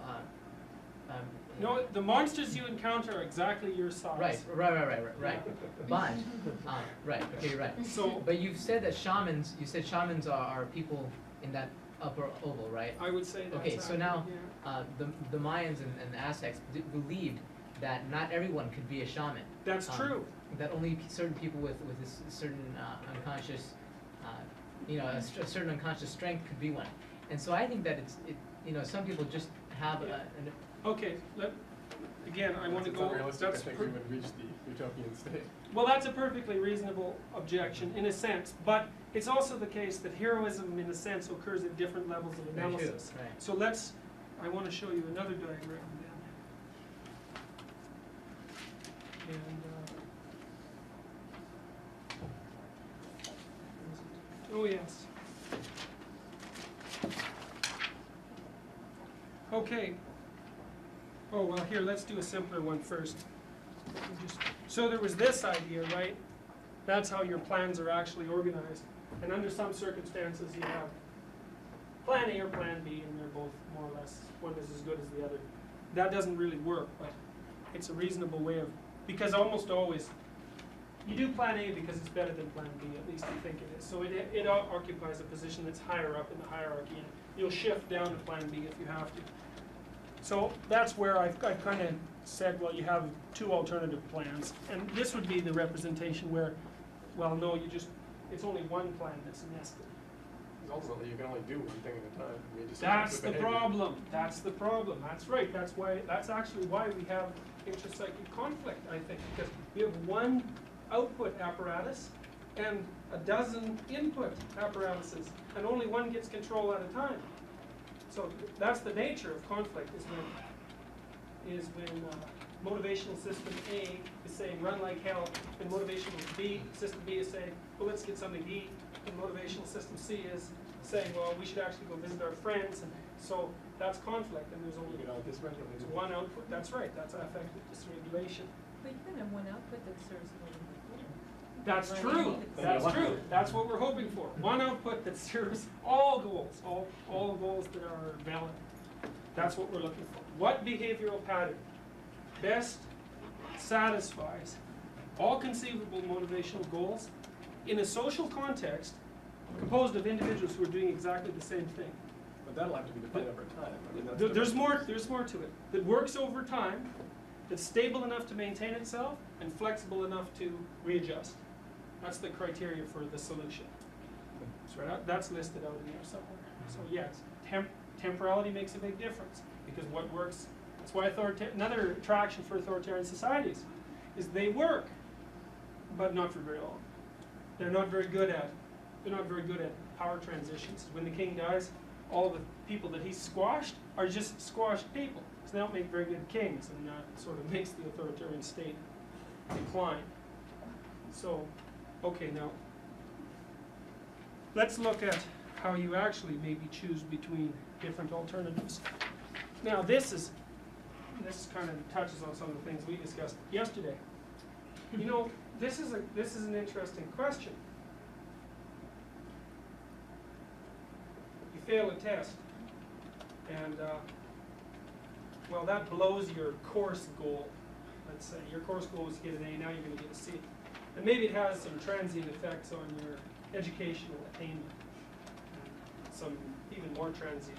No, the monsters you encounter are exactly your size. Right. But, right. Okay, right. So, But you've said that shamans. You said shamans are people in that upper oval, right? I would say that's Okay, so now, yeah. the Mayans and the Aztecs believed that not everyone could be a shaman. That's true. That only certain people with this certain unconscious, a certain unconscious strength could be one. And so I think that some people just have Okay, again, I want to It's go. unrealistic, I That's think we would reach the utopian state. well, that's a perfectly reasonable objection in a sense, but it's also the case that heroism, in a sense, occurs at different levels of Very true, analysis. right. So I want to show you another diagram then. And, oh yes. Okay. Oh, well, here, let's do a simpler one first. So there was this idea, right? That's how your plans are actually organized. And under some circumstances, you have plan A or plan B, and they're both more or less, one is as good as the other. That doesn't really work, but it's a reasonable way of, because almost always, you do plan A because it's better than plan B, at least you think it is. So it occupies a position that's higher up in the hierarchy, and you'll shift down to plan B if you have to. So that's where I've kind of said, well, you have two alternative plans. And this would be the representation where, well, no, it's only one plan that's nested. Because ultimately, you can only do one thing at a time. I mean, just That's the behavior. problem. That's the problem. That's right. That's actually why we have interpsychic conflict, I think. Because we have one output apparatus and a dozen input apparatuses, and only one gets control at a time. So that's the nature of conflict, is when motivational system A is saying run like hell, and motivational system B is saying, well, let's get something to eat, and motivational system C is saying, well, we should actually go visit our friends, and so that's conflict, and there's only one output. That's right. That's affective dysregulation. But you can have one output that serves more than one. That's Right. true. That's true. That's what we're hoping for. One output that serves all goals, all goals that are valid. That's what we're looking for. What behavioral pattern best satisfies all conceivable motivational goals in a social context composed of individuals who are doing exactly the same thing? But that'll have to be defined over time. I mean, that's There's more to it. That works over time, that's stable enough to maintain itself, and flexible enough to readjust. That's the criteria for the solution. That's listed out in there somewhere. So yes, temporality makes a big difference, because what works, that's why another attraction for authoritarian societies is they work, but not for very long. They're not very good at power transitions. When the king dies, all the people that he's squashed are just squashed people. So they don't make very good kings, and that sort of makes the authoritarian state decline. So, okay, now let's look at how you actually maybe choose between different alternatives. Now this kind of touches on some of the things we discussed yesterday. You know, this is an interesting question. You fail a test, and well, that blows your course goal. Let's say your course goal was to get an A, now you're going to get a C. And maybe it has some transient effects on your educational attainment, and some even more transient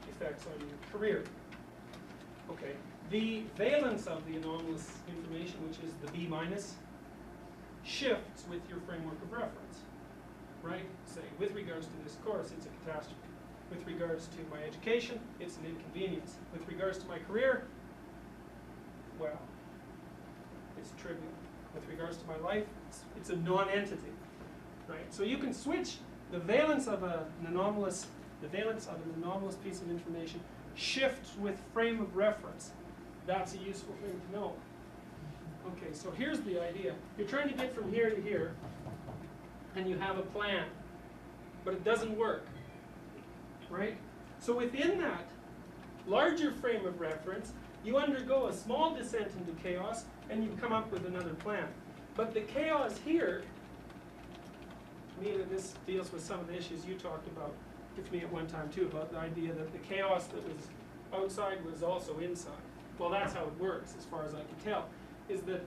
effects on your career. Okay, the valence of the anomalous information, which is the B minus, shifts with your framework of reference, right? Say, with regards to this course, it's a catastrophe. With regards to my education, it's an inconvenience. With regards to my career, well, it's trivial. With regards to my life, it's a non-entity, right? So you can switch the valence of an anomalous piece of information shifts with frame of reference. That's a useful thing to know. Okay, so here's the idea. You're trying to get from here to here, and you have a plan, but it doesn't work, right? So within that larger frame of reference, you undergo a small descent into chaos, and you come up with another plan. But the chaos here, to me, that this deals with some of the issues you talked about with me at one time too, about the idea that the chaos that was outside was also inside. Well, that's how it works, as far as I can tell, is that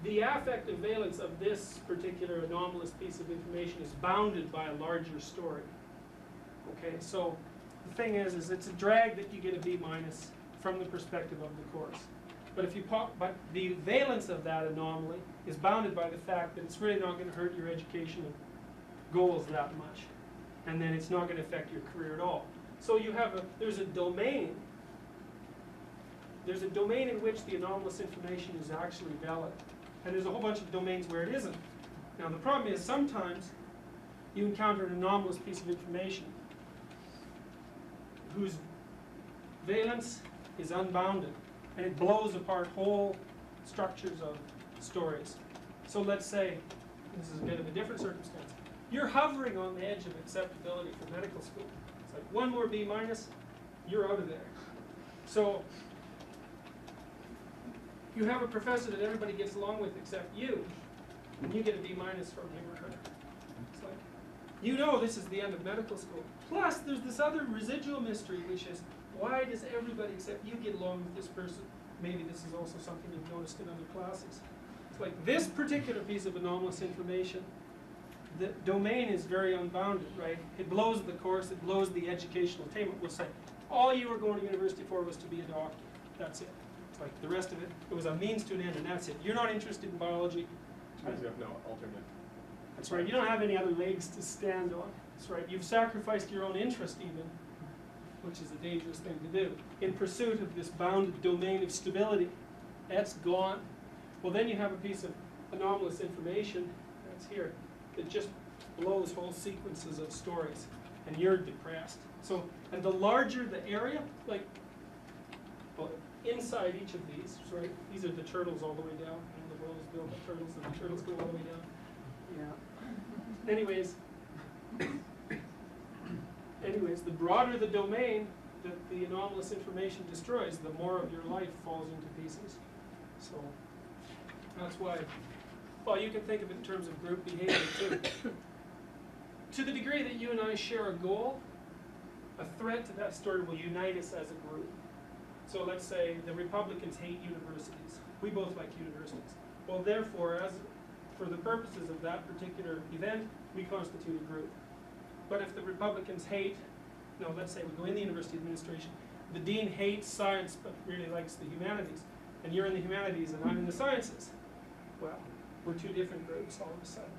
the affective valence of this particular anomalous piece of information is bounded by a larger story. Okay, so the thing is it's a drag that you get a B minus from the perspective of the course. But if you but the valence of that anomaly is bounded by the fact that it's really not going to hurt your educational goals that much, and then it's not going to affect your career at all. So you have there's a domain in which the anomalous information is actually valid, and there's a whole bunch of domains where it isn't. Now the problem is sometimes you encounter an anomalous piece of information whose valence is unbounded, and it blows apart whole structures of stories. So let's say, this is a bit of a different circumstance, you're hovering on the edge of acceptability for medical school. It's like one more B minus, you're out of there. So you have a professor that everybody gets along with except you, and you get a B minus from him or her. It's like, you know this is the end of medical school. Plus, there's this other residual mystery, which is, why does everybody except you get along with this person? Maybe this is also something you've noticed in other classes. It's like this particular piece of anomalous information, the domain is very unbounded, right? It blows the course, it blows the educational attainment. We'll say, all you were going to university for was to be a doctor. That's it. It's like the rest of it, it was a means to an end, and that's it. You're not interested in biology. Because you have no alternate. That's right. You don't have any other legs to stand on. That's right. You've sacrificed your own interest even, which is a dangerous thing to do, in pursuit of this bounded domain of stability. That's gone. Well, then you have a piece of anomalous information, that's here, that just blows whole sequences of stories, and you're depressed. So, and the larger the area, like, well, inside each of these, right, these are the turtles all the way down, and the world is built of turtles, and the turtles go all the way down. Yeah. Anyways, the broader the domain that the anomalous information destroys, the more of your life falls into pieces. So that's why, well, you can think of it in terms of group behavior too. To the degree that you and I share a goal, a threat to that story will unite us as a group. So let's say the Republicans hate universities. We both like universities. Well, therefore, for the purposes of that particular event, we constitute a group. But if the Republicans hate, let's say we go in the university administration, the dean hates science but really likes the humanities, and you're in the humanities and I'm in the sciences, well, we're two different groups all of a sudden.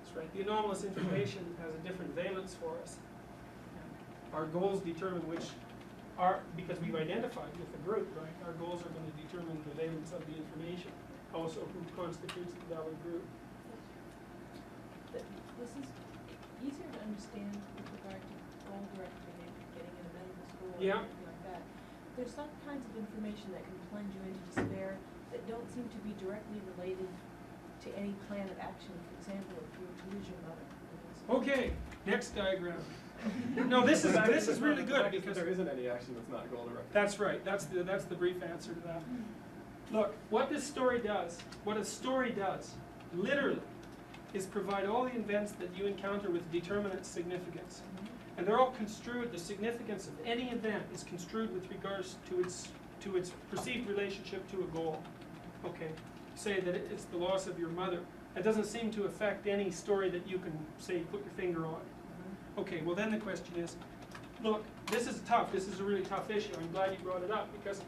That's right. The anomalous information has a different valence for us. Our goals determine which are, because we've identified with the group, right? Our goals are going to determine the valence of the information, also who constitutes the valid group. that this is easier to understand with regard to goal-directed behavior, getting in a medical school or Yeah. anything like that. There's some kinds of information that can plunge you into despair that don't seem to be directly related to any plan of action. For example, if you were to lose your mother. Okay, next diagram. No, this is really The good fact is that because there isn't any action that's not goal directed. that's right. That's the brief answer to that. Look, what this story does, what a story does, literally, is provide all the events that you encounter with determinate significance. And they're all construed, the significance of any event is construed with regards to its perceived relationship to a goal. Okay, say that it's the loss of your mother. That doesn't seem to affect any story that you can, say, put your finger on. Okay, well then the question is, look, this is tough, this is a really tough issue. I'm glad you brought it up because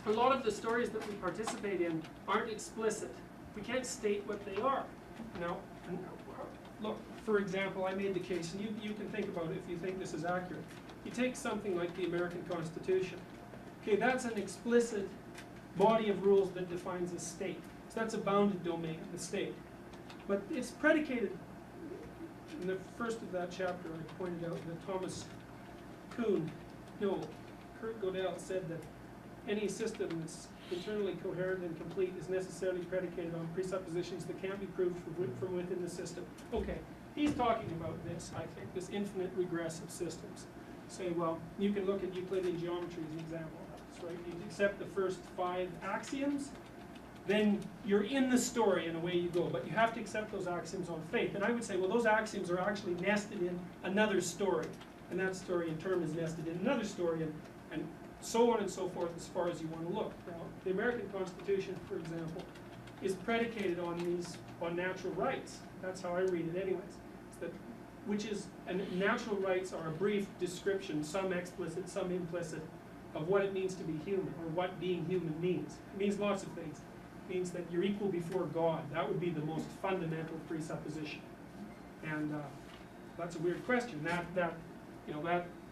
a lot of the stories that we participate in aren't explicit. We can't state what they are. Now, look, for example, I made the case, and you can think about it if you think this is accurate. You take something like the American Constitution. Okay, that's an explicit body of rules that defines a state. So that's a bounded domain, the state. But it's predicated, in the first of that chapter I pointed out that Kurt Godel said that any system that's internally coherent and complete is necessarily predicated on presuppositions that can't be proved from within the system. Okay, he's talking about this, I think, this infinite regressive systems. Say, well, you can look at Euclidean geometry as an example of this, right? You accept the first 5 axioms, then you're in the story and away you go. But you have to accept those axioms on faith. And I would say, well, those axioms are actually nested in another story. And that story in turn is nested in another story, and so on and so forth as far as you want to look. Now, the American Constitution, for example, is predicated on natural rights. That's how I read it anyways. And natural rights are a brief description, some explicit, some implicit, of what it means to be human, or what being human means. It means lots of things. It means that you're equal before God. That would be the most fundamental presupposition. And that's a weird question. That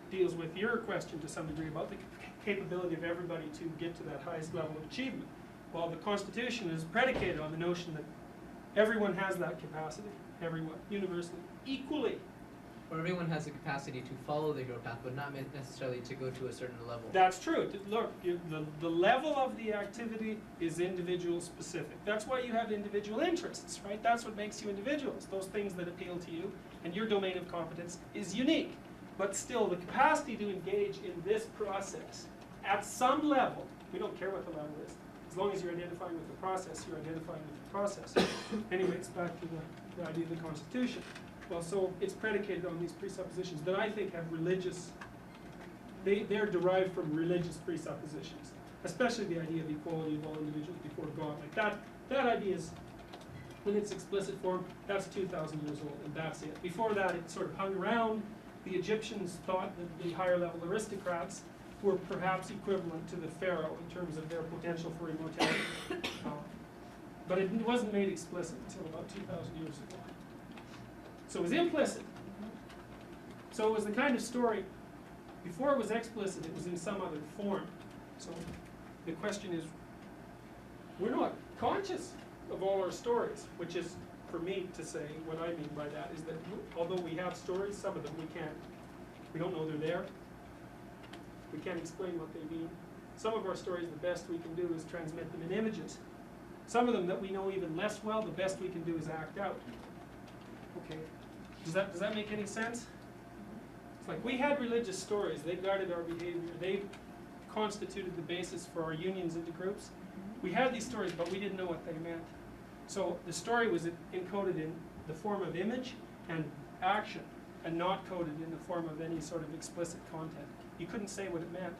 deals with your question to some degree about the capability of everybody to get to that highest level of achievement. Well, the Constitution is predicated on the notion that everyone has that capacity, everyone, universally, equally. Or everyone has the capacity to follow the hero path, but not necessarily to go to a certain level. That's true. Look, the level of the activity is individual specific. That's why you have individual interests, right? That's what makes you individuals. Those things that appeal to you and your domain of competence is unique. But still, the capacity to engage in this process at some level, we don't care what the level is, as long as you're identifying with the process, you're identifying with the process. Anyway, it's back to the idea of the Constitution. Well, so it's predicated on these presuppositions that I think have religious, they're derived from religious presuppositions, especially the idea of equality of all individuals before God. Like that idea is, in its explicit form, that's 2,000 years old, and that's it. Before that, it sort of hung around. The Egyptians thought that the higher level aristocrats were perhaps equivalent to the pharaoh in terms of their potential for immortality. But it wasn't made explicit until about 2,000 years ago. So it was implicit. So it was the kind of story, before it was explicit, it was in some other form. So the question is, we're not conscious of all our stories, which is, for me to say, what I mean by that is that although we have stories, some of them we don't know they're there. We can't explain what they mean. Some of our stories, the best we can do is transmit them in images. Some of them that we know even less well, the best we can do is act out. Okay, does that make any sense? It's like we had religious stories, they guided our behavior, they constituted the basis for our unions into groups. We had these stories, but we didn't know what they meant. So the story was encoded in the form of image and action, and not coded in the form of any sort of explicit content. You couldn't say what it meant.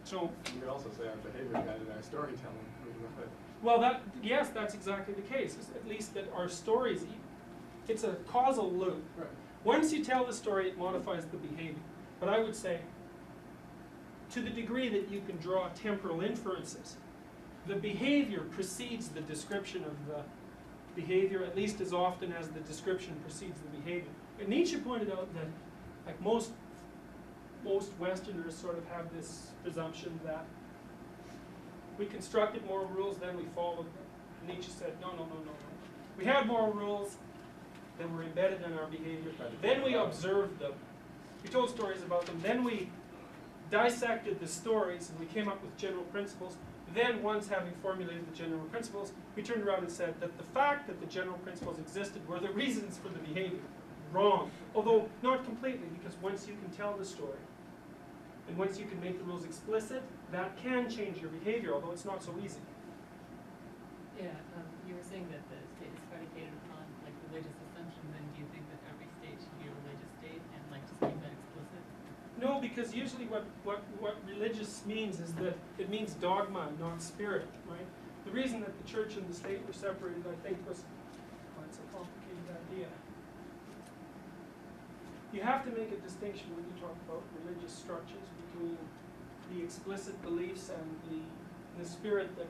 So You could also say our behavior guided our storytelling. well, yes, that's exactly the case. It's at least that our stories, it's a causal loop. Right. Once you tell the story, it modifies the behavior. But I would say, to the degree that you can draw temporal inferences, the behavior precedes the description of the behavior at least as often as the description precedes the behavior. And Nietzsche pointed out that, like most Westerners sort of have this presumption that we constructed moral rules, then we followed them. And Nietzsche said, no. We had moral rules, then were embedded in our behavior. Then we observed them. We told stories about them. Then we dissected the stories and we came up with general principles. Then, once having formulated the general principles, we turned around and said that the fact that the general principles existed were the reasons for the behavior. Wrong. Although not completely, because once you can tell the story, and once you can make the rules explicit, that can change your behavior, although it's not so easy. Yeah, you were saying that the state is predicated upon like religious assumptions, and do you think that every state should be a religious state and like just make that explicit? No, because usually what religious means is that it means dogma, not spirit, right? The reason that the church and the state were separated, I think, was, well, it's a complicated idea. You have to make a distinction when you talk about religious structures between the explicit beliefs and the spirit that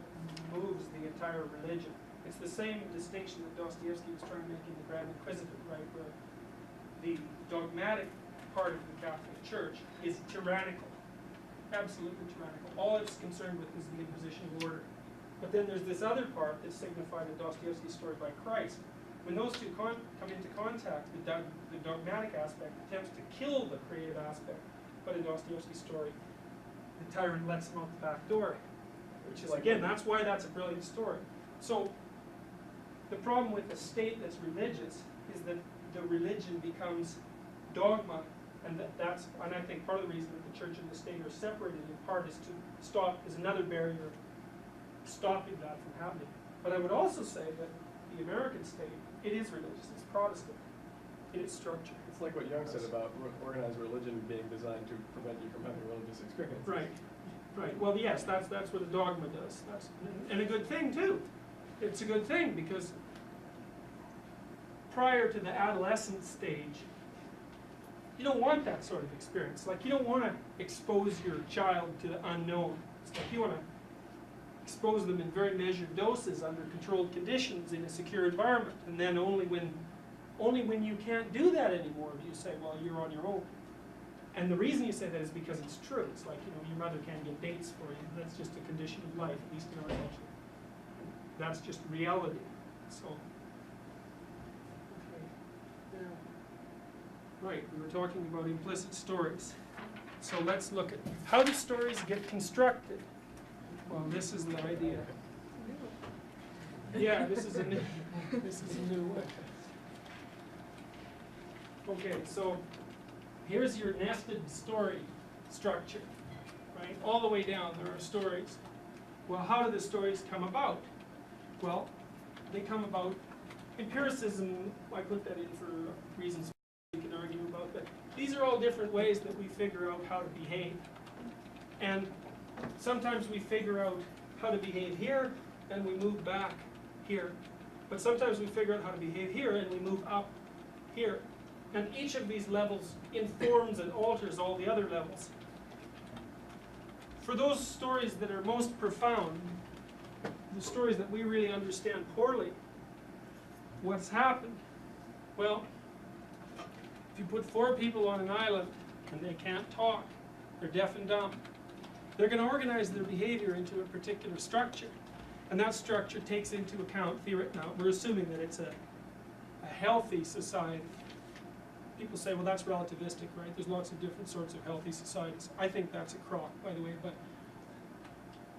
moves the entire religion. It's the same distinction that Dostoevsky was trying to make in the Grand Inquisitor, right, where the dogmatic part of the Catholic Church is tyrannical, absolutely tyrannical. All it's concerned with is the imposition of order. But then there's this other part that's signified in Dostoevsky's story by Christ. When those two come into contact, the dogmatic aspect attempts to kill the creative aspect. But in Dostoevsky's story, the tyrant lets him out the back door. Which is, again, that's why that's a brilliant story. So, the problem with a state that's religious is that the religion becomes dogma, and and I think part of the reason that the church and the state are separated in part is another barrier stopping that from happening. But I would also say that the American state, it is religious, it's Protestant in its structure. It's like what Jung said about organized religion being designed to prevent you from having religious experience. Right, right. Well, yes, that's what a dogma does. And a good thing, too. It's a good thing because prior to the adolescent stage, you don't want that sort of experience. Like, you don't want to expose your child to the unknown. It's like you want to expose them in very measured doses under controlled conditions in a secure environment. And then only when you can't do that anymore do you say, well, you're on your own. And the reason you say that is because it's true. It's like, your mother can't get dates for you. That's just a condition of life, at least in our culture. That's just reality. So, okay. Now, right, we were talking about implicit stories. So let's look at how do stories get constructed. Well, this is the idea. Yeah, this is a new one. Okay, so here's your nested story structure, right? All the way down there are stories. Well, how do the stories come about? Well, they come about, empiricism, I put that in for reasons we can argue about, but these are all different ways that we figure out how to behave. And sometimes we figure out how to behave here, and we move back here. But sometimes we figure out how to behave here, and we move up here. And each of these levels informs and alters all the other levels. For those stories that are most profound, the stories that we really understand poorly, what's happened? Well, if you put 4 people on an island and they can't talk, they're deaf and dumb, they're going to organize their behavior into a particular structure. And that structure takes into account, now we're assuming that it's a healthy society. People say, well, that's relativistic, right? There's lots of different sorts of healthy societies. I think that's a crock, by the way. But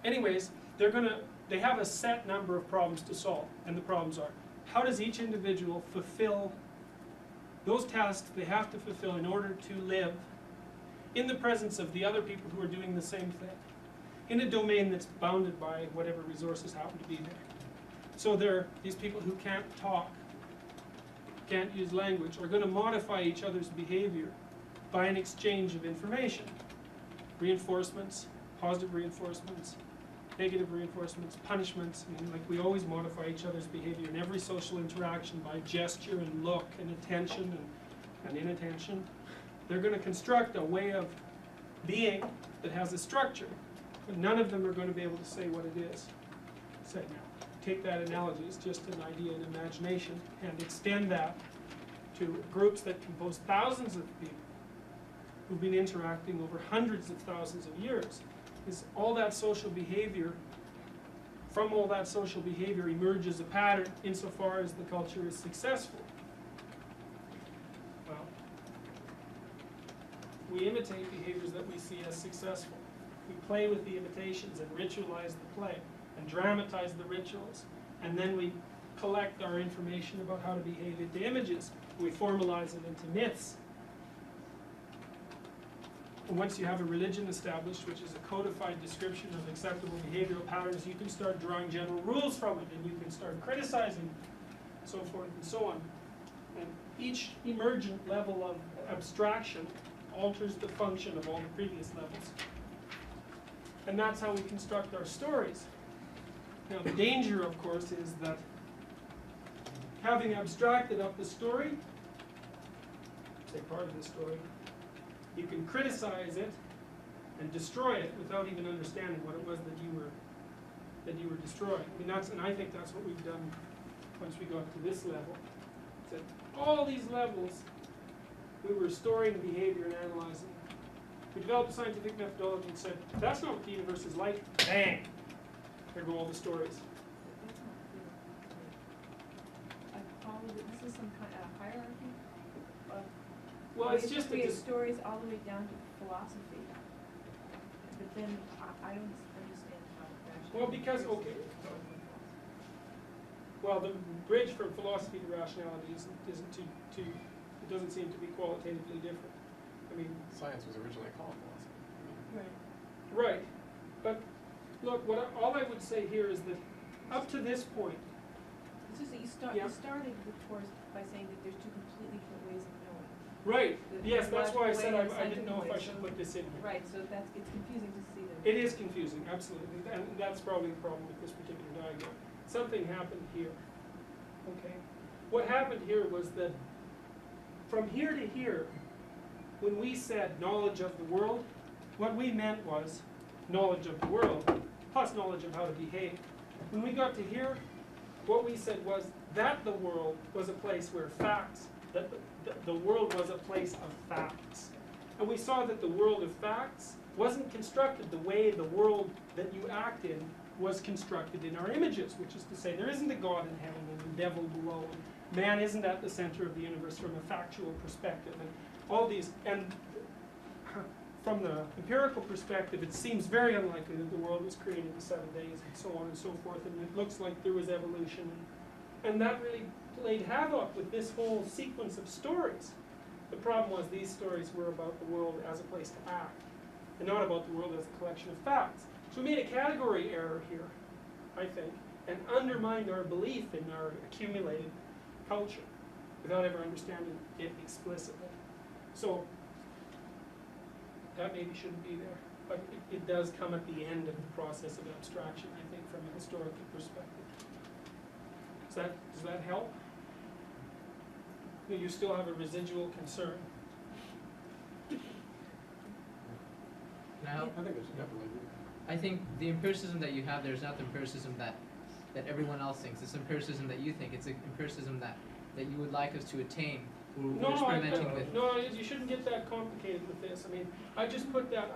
anyways, they have a set number of problems to solve. And the problems are, how does each individual fulfill those tasks they have to fulfill in order to live in the presence of the other people who are doing the same thing, in a domain that's bounded by whatever resources happen to be there. So these people who can't talk, can't use language, are going to modify each other's behavior by an exchange of information. Reinforcements, positive reinforcements, negative reinforcements, punishments. I mean, like, we always modify each other's behavior in every social interaction by gesture and look and attention and inattention. They're going to construct a way of being that has a structure, but none of them are going to be able to say what it is. Say, now, take that analogy, it's just an idea in imagination, and extend that to groups that compose thousands of people who've been interacting over hundreds of thousands of years. Is all that social behavior, from all that social behavior emerges a pattern insofar as the culture is successful. we imitate behaviors that we see as successful. We play with the imitations and ritualize the play and dramatize the rituals. And then we collect our information about how to behave into images. We formalize it into myths. And once you have a religion established, which is a codified description of acceptable behavioral patterns, you can start drawing general rules from it, and you can start criticizing, so forth and so on. And each emergent level of abstraction alters the function of all the previous levels. And that's how we construct our stories. Now, the danger, of course, is that having abstracted up the story, say part of the story, you can criticize it and destroy it without even understanding what it was that you were destroying. I mean, and I think that's what we've done once we got to this level. It's at all these levels, we were storing behavior and analyzing it. We developed a scientific methodology and said, that's not what the universe is like. Bang! Here go all the stories. That's not clear. I follow that this is some kind of hierarchy of. Well, it's just we a have stories all the way down to philosophy. But then I don't understand how rational. Well, because, okay. Well, the bridge from philosophy to rationality isn't too, it doesn't seem to be qualitatively different. I mean, Science was originally called philosophy. Right. right. But look, all I would say here is that up to this point, It's just that you Yeah. started, of course, by saying that there's two completely different ways of knowing. right, The yes, that's why I logical said way and I didn't know if I scientific should way. put this in here. Right, so it's confusing to see them. It is confusing, absolutely, and that's probably the problem with this particular diagram. Something happened here, okay? What happened here was that from here to here, when we said knowledge of the world, what we meant was knowledge of the world plus knowledge of how to behave. When we got to here, what we said was that the world was a place where facts, that the world was a place of facts. And we saw that the world of facts wasn't constructed the way the world that you act in was constructed in our images, which is to say there isn't a God in heaven and a devil below, and man isn't at the center of the universe from a factual perspective, and all these, and from the empirical perspective, it seems very unlikely that the world was created in 7 days, and so on and so forth, and it looks like there was evolution, and that really played havoc with this whole sequence of stories. The problem was these stories were about the world as a place to act, and not about the world as a collection of facts. So we made a category error here, I think, and undermined our belief in our accumulated culture without ever understanding it explicitly. So that maybe shouldn't be there, but it does come at the end of the process of abstraction, I think, from a historical perspective. Does that help? You still have a residual concern. Now, I think it should definitely be. I think the empiricism that you have there is not the empiricism that everyone else thinks. It's empiricism that you think. It's an empiricism that you would like us to attain. We're experimenting with. No, you shouldn't get that complicated with this. I mean, I just put that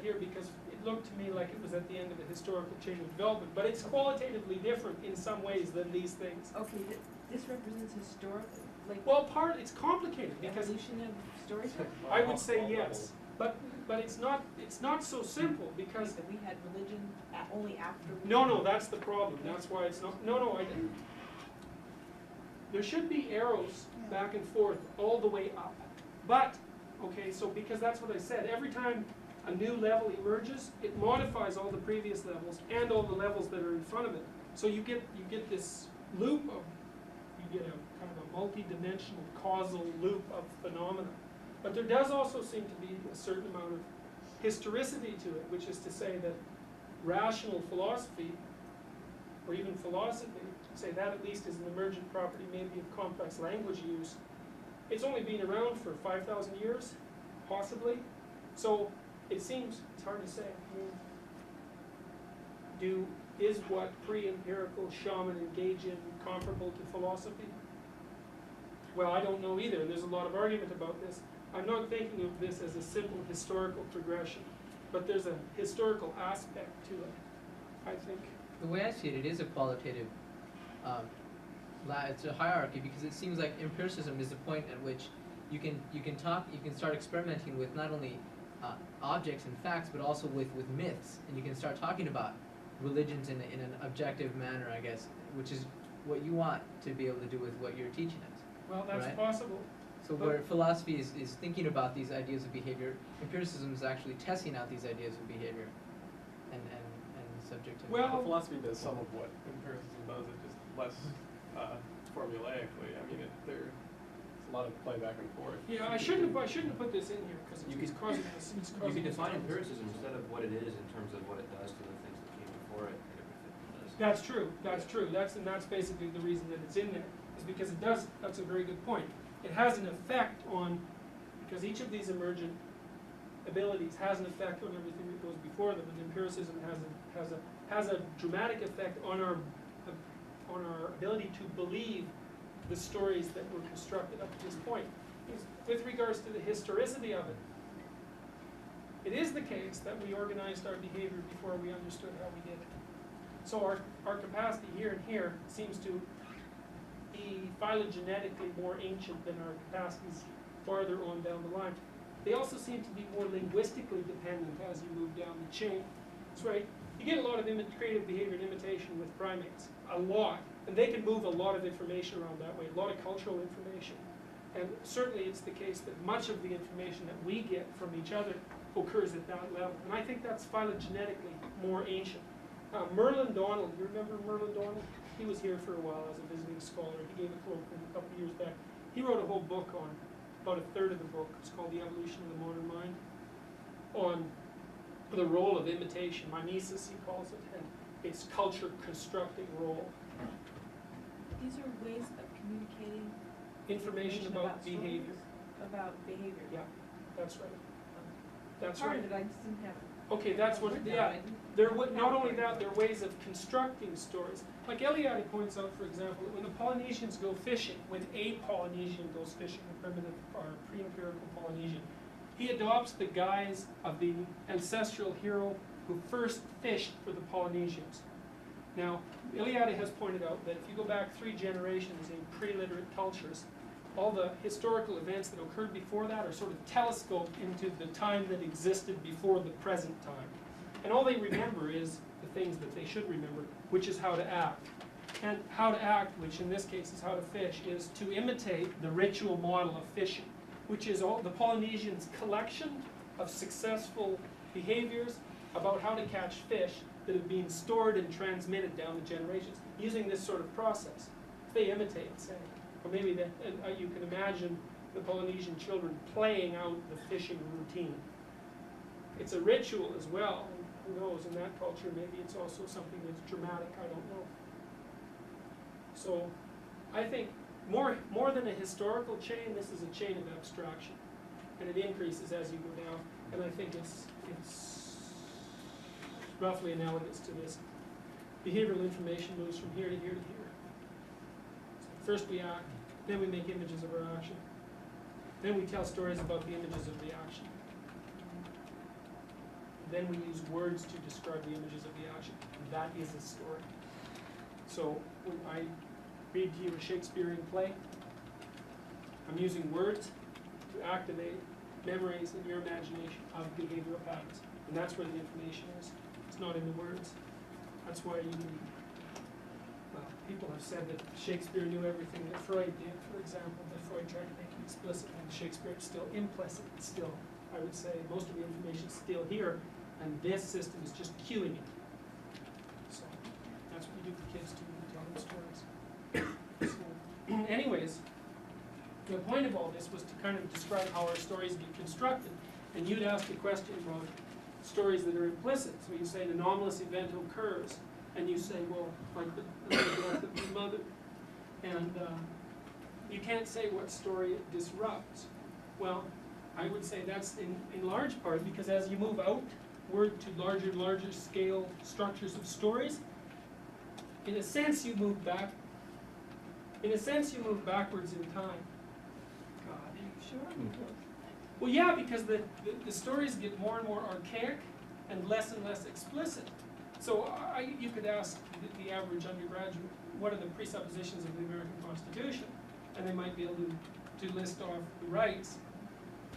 here because it looked to me like it was at the end of a historical chain of development. But it's qualitatively different in some ways than these things. Okay, this represents historical, like, Well, it's complicated because evolution of storytelling? I would say yes, but it's not so simple because That we had religion only after. no, that's the problem. That's why it's not. No, I didn't. There should be arrows back and forth all the way up. But, okay, so because that's what I said, every time a new level emerges, it modifies all the previous levels and all the levels that are in front of it. So you get this loop of, you get a kind of a multi-dimensional causal loop of phenomena. But there does also seem to be a certain amount of historicity to it, which is to say that rational philosophy, or even philosophy, say that at least is an emergent property maybe of complex language use. It's only been around for 5,000 years, possibly. So it seems, it's hard to say. Is what pre-empirical shaman engage in comparable to philosophy? Well, I don't know either, and there's a lot of argument about this. I'm not thinking of this as a simple historical progression, but there's a historical aspect to it, I think. The way I see it, it is a qualitative, it's a hierarchy because it seems like empiricism is the point at which you can start experimenting with not only objects and facts, but also with myths, and you can start talking about religions in an objective manner, I guess, which is what you want to be able to do with what you're teaching us. Well, that's right? possible. So where philosophy is thinking about these ideas of behavior, empiricism is actually testing out these ideas of behavior and subjectivity. Well, philosophy does some of what empiricism does, it just less formulaically. I mean, there's a lot of play back and forth. yeah, I shouldn't have put this in here because You it's could- causing us. It's You causing can us define problems. empiricism instead of what it is in terms of what it does to the things that came before it and everything it does. That's true. That's true. That's basically the reason that it's in there, is because it does. That's a very good point. It has an effect on, because each of these emergent abilities has an effect on everything that goes before them, and empiricism has a dramatic effect on our ability to believe the stories that were constructed up to this point. With regards to the historicity of it, it is the case that we organized our behavior before we understood how we did it. So our capacity here and here seems to be phylogenetically more ancient than our capacities farther on down the line. They also seem to be more linguistically dependent as you move down the chain. That's right. You get a lot of creative behavior and imitation with primates, a lot. And they can move a lot of information around that way, a lot of cultural information. And certainly it's the case that much of the information that we get from each other occurs at that level. And I think that's phylogenetically more ancient. Merlin Donald, you remember Merlin Donald? He was here for a while as a visiting scholar. He gave a talk a couple of years back. He wrote a whole book on, about a third of the book, it's called The Evolution of the Modern Mind, on the role of imitation, mimesis he calls it, and its culture constructing role. These are ways of communicating Information about behavior. stories, about behavior. Yeah, that's right. That's Part right. of it, I just didn't have it. Okay, that's what, yeah. Not only that, there are ways of constructing stories. Like Eliade points out, for example, that when the Polynesians go fishing, when a Polynesian goes fishing, a primitive or pre-empirical Polynesian, he adopts the guise of the ancestral hero who first fished for the Polynesians. Now, Eliade has pointed out that if you go back 3 generations in pre-literate cultures, all the historical events that occurred before that are sort of telescoped into the time that existed before the present time. And all they remember is the things that they should remember, which is how to act. And how to act, which in this case is how to fish, is to imitate the ritual model of fishing, which is all the Polynesians' collection of successful behaviors about how to catch fish that have been stored and transmitted down the generations using this sort of process. They imitate, say. Or maybe that you can imagine the Polynesian children playing out the fishing routine. It's a ritual as well, and who knows, in that culture maybe it's also something that's dramatic, I don't know. So I think more than a historical chain, this is a chain of abstraction. And it increases as you go down, and I think it's roughly analogous to this. Behavioral information moves from here to here to here. First we act, then we make images of our action. Then we tell stories about the images of the action. Then we use words to describe the images of the action. That is a story. So when I read to you a Shakespearean play, I'm using words to activate memories in your imagination of behavioral patterns. And that's where the information is. It's not in the words. That's why you need, well, people have said that Shakespeare knew everything that Freud did, for example, that Freud tried to make it explicit, and Shakespeare is still implicit. It's still, I would say, most of the information is still here, and this system is just cueing it. So that's what you do for kids too, you tell them stories. So, anyways, the point of all this was to kind of describe how our stories get constructed. And you'd ask a question about stories that are implicit. So you say an anomalous event occurs, and you say, well, like the death of your mother. And you can't say what story it disrupts. Well, I would say that's in large part because as you move outward to larger and larger scale structures of stories, in a sense you move back. In a sense you move backwards in time. God, are you sure? Well, yeah, because the stories get more and more archaic and less explicit. So you could ask the average undergraduate, what are the presuppositions of the American Constitution? And they might be able to to list off the rights,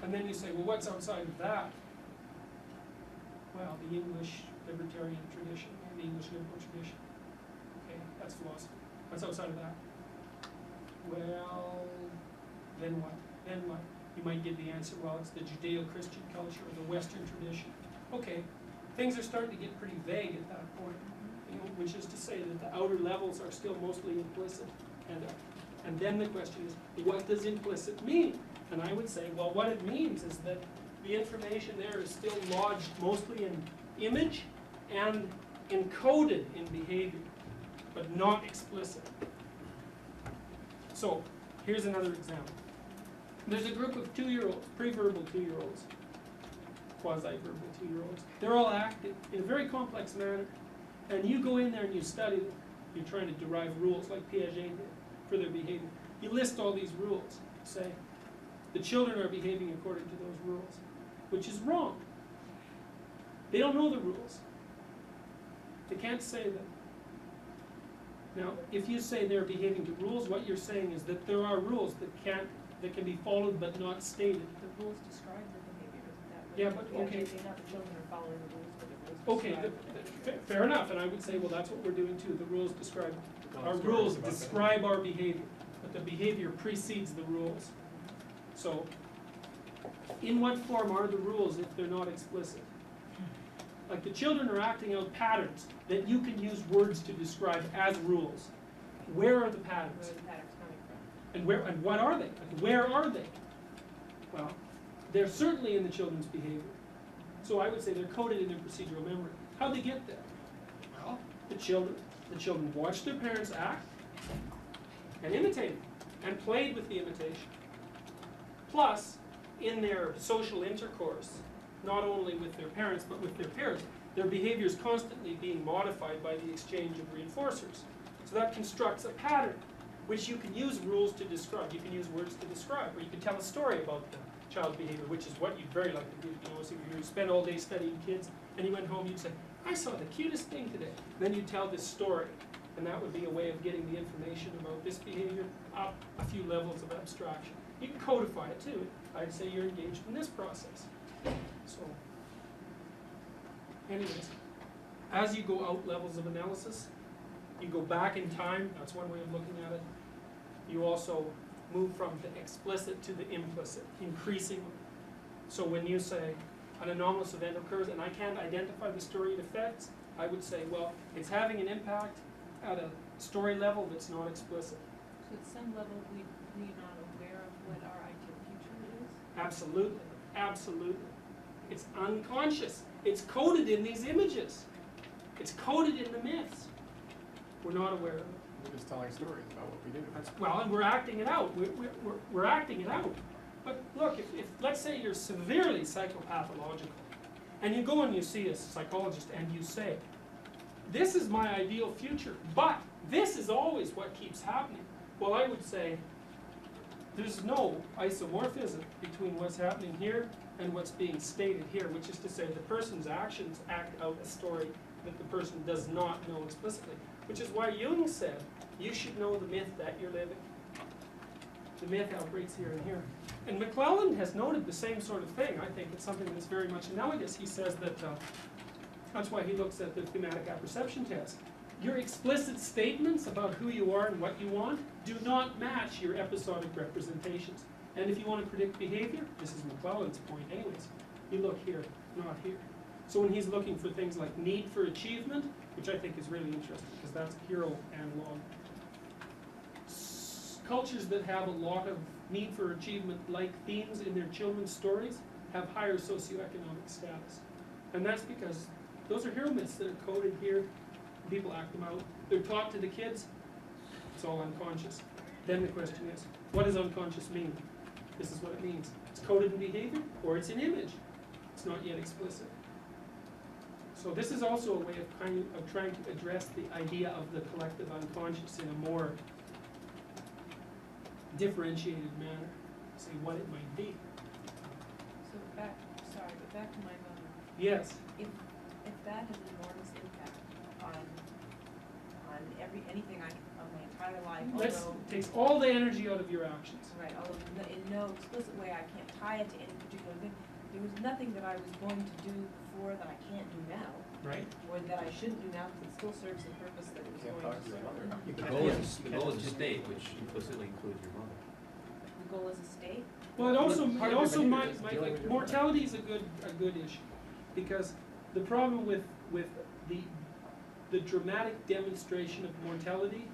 and then you say, well, what's outside of that? Well, the English libertarian tradition, and the English liberal tradition. Okay, that's philosophy. What's outside of that? Well, then what? Then what? You might give the answer, well, it's the Judeo-Christian culture or the Western tradition. Okay, things are starting to get pretty vague at that point, you know, which is to say that the outer levels are still mostly implicit. And then the question is, what does implicit mean? And I would say, well, what it means is that the information there is still lodged mostly in image and encoded in behavior, but not explicit. So, here's another example. There's a group of 2-year-olds, pre-verbal 2-year-olds, quasi-verbal 2-year-olds. They're all acting in a very complex manner. And you go in there and you study them. You're trying to derive rules like Piaget did for their behavior. You list all these rules. Say, the children are behaving according to those rules, which is wrong. They don't know the rules. They can't say them. Now, if you say they're behaving to rules, what you're saying is that there are rules that can be followed but not stated. The rules describe the behavior, isn't that what? Yeah, but okay. Not the children are following the rules, but the rules Okay, describe. fair enough, and I would say, well, that's what we're doing too. The rules describe, our rules describe our behavior, but the behavior precedes the rules. So, in what form are the rules if they're not explicit? Like the children are acting out patterns that you can use words to describe as rules. Where are the patterns? Where are the patterns coming from? And what are they? Like, where are they? Well, they're certainly in the children's behavior. So I would say they're coded in their procedural memory. How'd they get there? Well, the children watched their parents act and imitated and played with the imitation. Plus, in their social intercourse, not only with their parents but with their peers, their behavior is constantly being modified by the exchange of reinforcers. So that constructs a pattern, which you can use rules to describe. You can use words to describe, or you can tell a story about the child's behavior, which is what you'd very like to do. You know, so you spend all day studying kids, and you went home, you'd say, I saw the cutest thing today. Then you'd tell this story, and that would be a way of getting the information about this behavior up a few levels of abstraction. You can codify it too. I'd say you're engaged in this process. So, anyways, as you go out levels of analysis, you go back in time, that's one way of looking at it. You also move from the explicit to the implicit, increasingly. So when you say an anomalous event occurs and I can't identify the story it affects, I would say, well, it's having an impact at a story level that's not explicit. So at some level, we're not aware of what our ideal future is? Absolutely, absolutely. It's unconscious. It's coded in these images. It's coded in the myths. We're not aware of it. We're just telling stories about what we do. Well, and we're acting it out. We're acting it out. But look, if let's say you're severely psychopathological, and you go and you see a psychologist and you say, this is my ideal future, but this is always what keeps happening. Well, I would say, there's no isomorphism between what's happening here and what's being stated here, which is to say the person's actions act out a story that the person does not know explicitly. Which is why Jung said, you should know the myth that you're living. The myth operates here and here. And McClellan has noted the same sort of thing. I think it's something that's very much analogous. He says that, that's why he looks at the thematic apperception test. Your explicit statements about who you are and what you want do not match your episodic representations. And if you want to predict behavior, this is McClellan's point anyways, you look here, not here. So when he's looking for things like need for achievement, which I think is really interesting because that's hero analog. Cultures that have a lot of need for achievement like themes in their children's stories have higher socioeconomic status. And that's because those are hero myths that are coded here. People act them out. They're taught to the kids. It's all unconscious. Then the question is, what does unconscious mean? This is what it means. It's coded in behavior or it's an image. It's not yet explicit. So this is also a way of trying to address the idea of the collective unconscious in a more differentiated manner. Say what it might be. So back to my mother. Yes. If that has an enormous impact on anything of my entire life, Let's, although, it takes all the energy out of your actions. right, although in no explicit way I can't tie it to any particular thing. There was nothing that I was going to do before that I can't do now, Right. or that I shouldn't do now, because it still serves the purpose that it was Can't going talk to to your serve. mother. The goal is a state, which implicitly includes your mother. The goal is a state. Well, it also, Part it of also your might, behavior is dealing with your mortality is a good issue, because the problem with the dramatic demonstration of mortality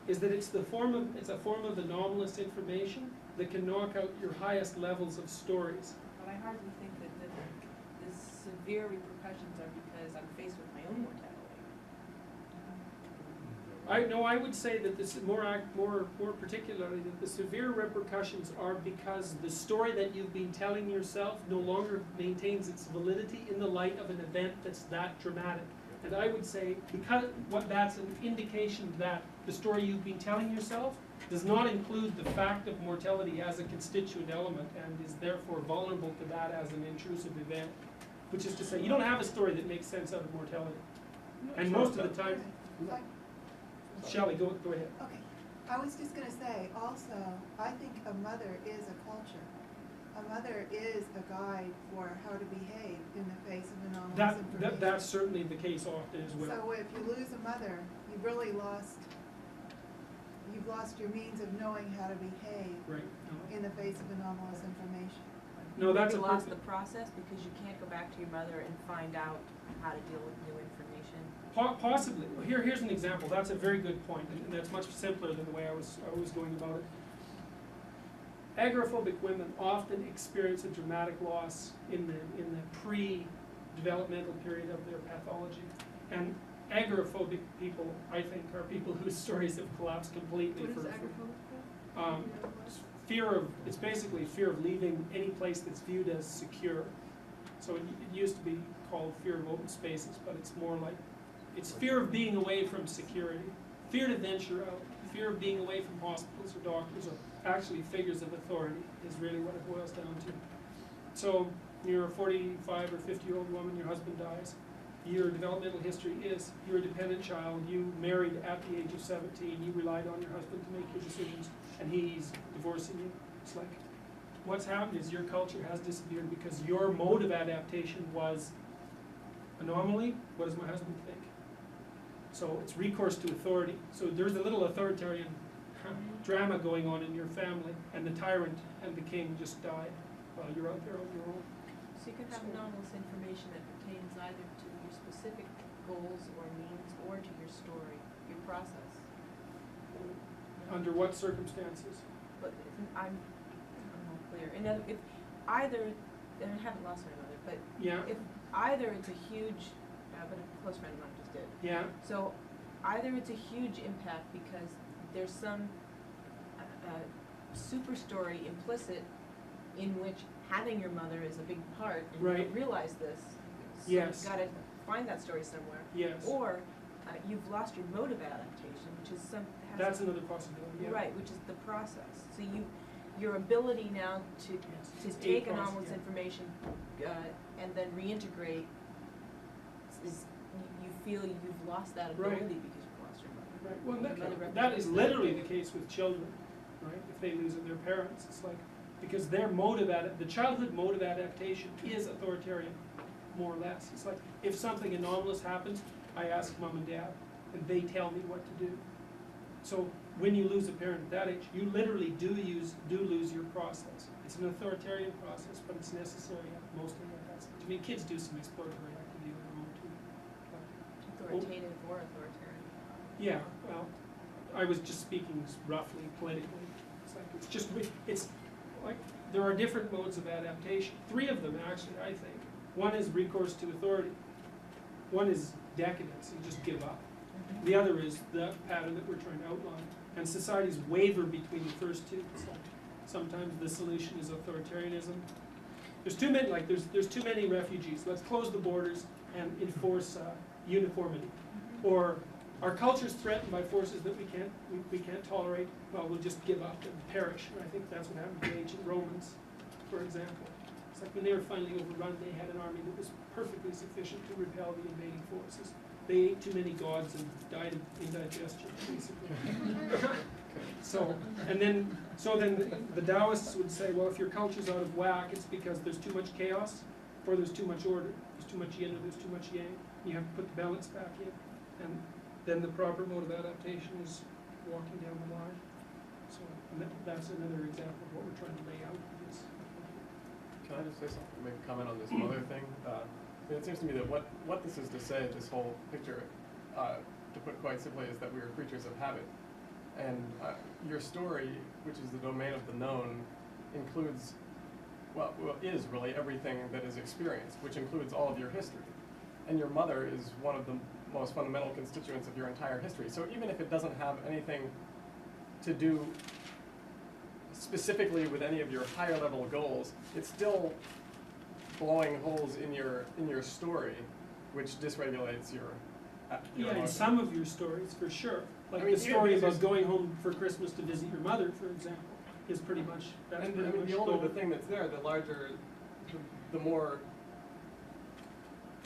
is that it's a form of anomalous information that can knock out your highest levels of stories. But I hardly think that the severe repercussions are because I'm faced with my own mortality. I would say that this more particularly that the severe repercussions are because the story that you've been telling yourself no longer maintains its validity in the light of an event that's that dramatic. And I would say because that's an indication that the story you've been telling yourself does not include the fact of mortality as a constituent element and is therefore vulnerable to that as an intrusive event. Which is to say, you don't have a story that makes sense out of mortality. And most of the time, Like, Shelley, go ahead. okay, I was just gonna say, also, I think a mother is a culture. A mother is a guide for how to behave in the face of anomalous information. That's certainly the case often as well. So if you lose a mother, you've really lost your means of knowing how to behave Right. in the face of anomalous information. No, that's a You lost the perfect. process because you can't go back to your mother and find out how to deal with new information. Possibly. Well, here's an example. That's a very good point, and that's much simpler than the way I was going about it. Agoraphobic women often experience a dramatic loss in the pre-developmental period of their pathology, and agoraphobic people, I think, are people whose stories have collapsed completely. What is agoraphobic? It's basically fear of leaving any place that's viewed as secure. So it used to be called fear of open spaces, but it's more like, it's fear of being away from security, fear to venture out, fear of being away from hospitals or doctors or actually figures of authority is really what it boils down to. So you're a 45 or 50-year-old woman, your husband dies. Your developmental history is you're a dependent child, you married at the age of 17, you relied on your husband to make your decisions, and he's divorcing you. It's like, what's happened is your culture has disappeared because your mode of adaptation was anomaly, what does my husband think? So it's recourse to authority. So there's a little authoritarian drama going on in your family, and the tyrant and the king just died while you're out there on your own. So you can have anomalous information that pertains either to your specific goals or means or to your story, your process. Under what circumstances? But I'm not clear. In other, if either, and I haven't lost my mother, but Yeah, if either it's a huge, but a close friend of mine just did. yeah, So either it's a huge impact because there's some super story implicit in which having your mother is a big part, and you Right. don't realize this. So Yes. you've got to find that story somewhere. yes. Or you've lost your mode of adaptation, which is That's another possibility, yeah. right, which is the process. So your ability now to It's a take process, anomalous yeah. information and then reintegrate is you feel you've lost that Right. ability because you've lost your mother. Right, well, Your mother that is represents literally the case with children, right? If they lose their parents, it's like, because their mode of the childhood mode of adaptation is authoritarian, more or less. It's like, if something anomalous happens, I ask mom and dad, and they tell me what to do. So when you lose a parent at that age, you literally do lose your process. It's an authoritarian process, but it's necessary mostly at that stage. I mean, kids do some exploratory activity of their own too. But- Authoritative or authoritarian. Yeah, well, I was just speaking roughly politically. It's like, it's like, there are different modes of adaptation. 3 of them, actually, I think. One is recourse to authority. One is decadence, you just give up. The other is the pattern that we're trying to outline. And societies waver between the first two. It's like, sometimes the solution is authoritarianism. There's too many refugees. Let's close the borders and enforce uniformity. Or our culture's threatened by forces that we can't tolerate. Well, we'll just give up and perish. And I think that's what happened to the ancient Romans, for example. It's like when they were finally overrun, they had an army that was perfectly sufficient to repel the invading forces. they ate too many gods and died of indigestion, basically. So, then the Taoists would say, well, if your culture's out of whack, it's because there's too much chaos, or there's too much order. There's too much yin or there's too much yang. You have to put the balance back in. And then the proper mode of adaptation is walking down the line. So, and that's another example of what we're trying to lay out in this. Can I just say something, make a comment on this mother thing? It seems to me that what this is to say, this whole picture, to put quite simply, is that we are creatures of habit. And your story, which is the domain of the known, includes, well, is really everything that is experienced, which includes all of your history. And your mother is one of the most fundamental constituents of your entire history. So even if it doesn't have anything to do specifically with any of your higher level goals, it's still blowing holes in your story, which dysregulates your Yeah, in emotions. some of your stories, for sure. Like I mean, the story because about going home for Christmas to visit your mother, for example, is pretty much, that's And pretty much the older the gone. thing that's there, the larger, the more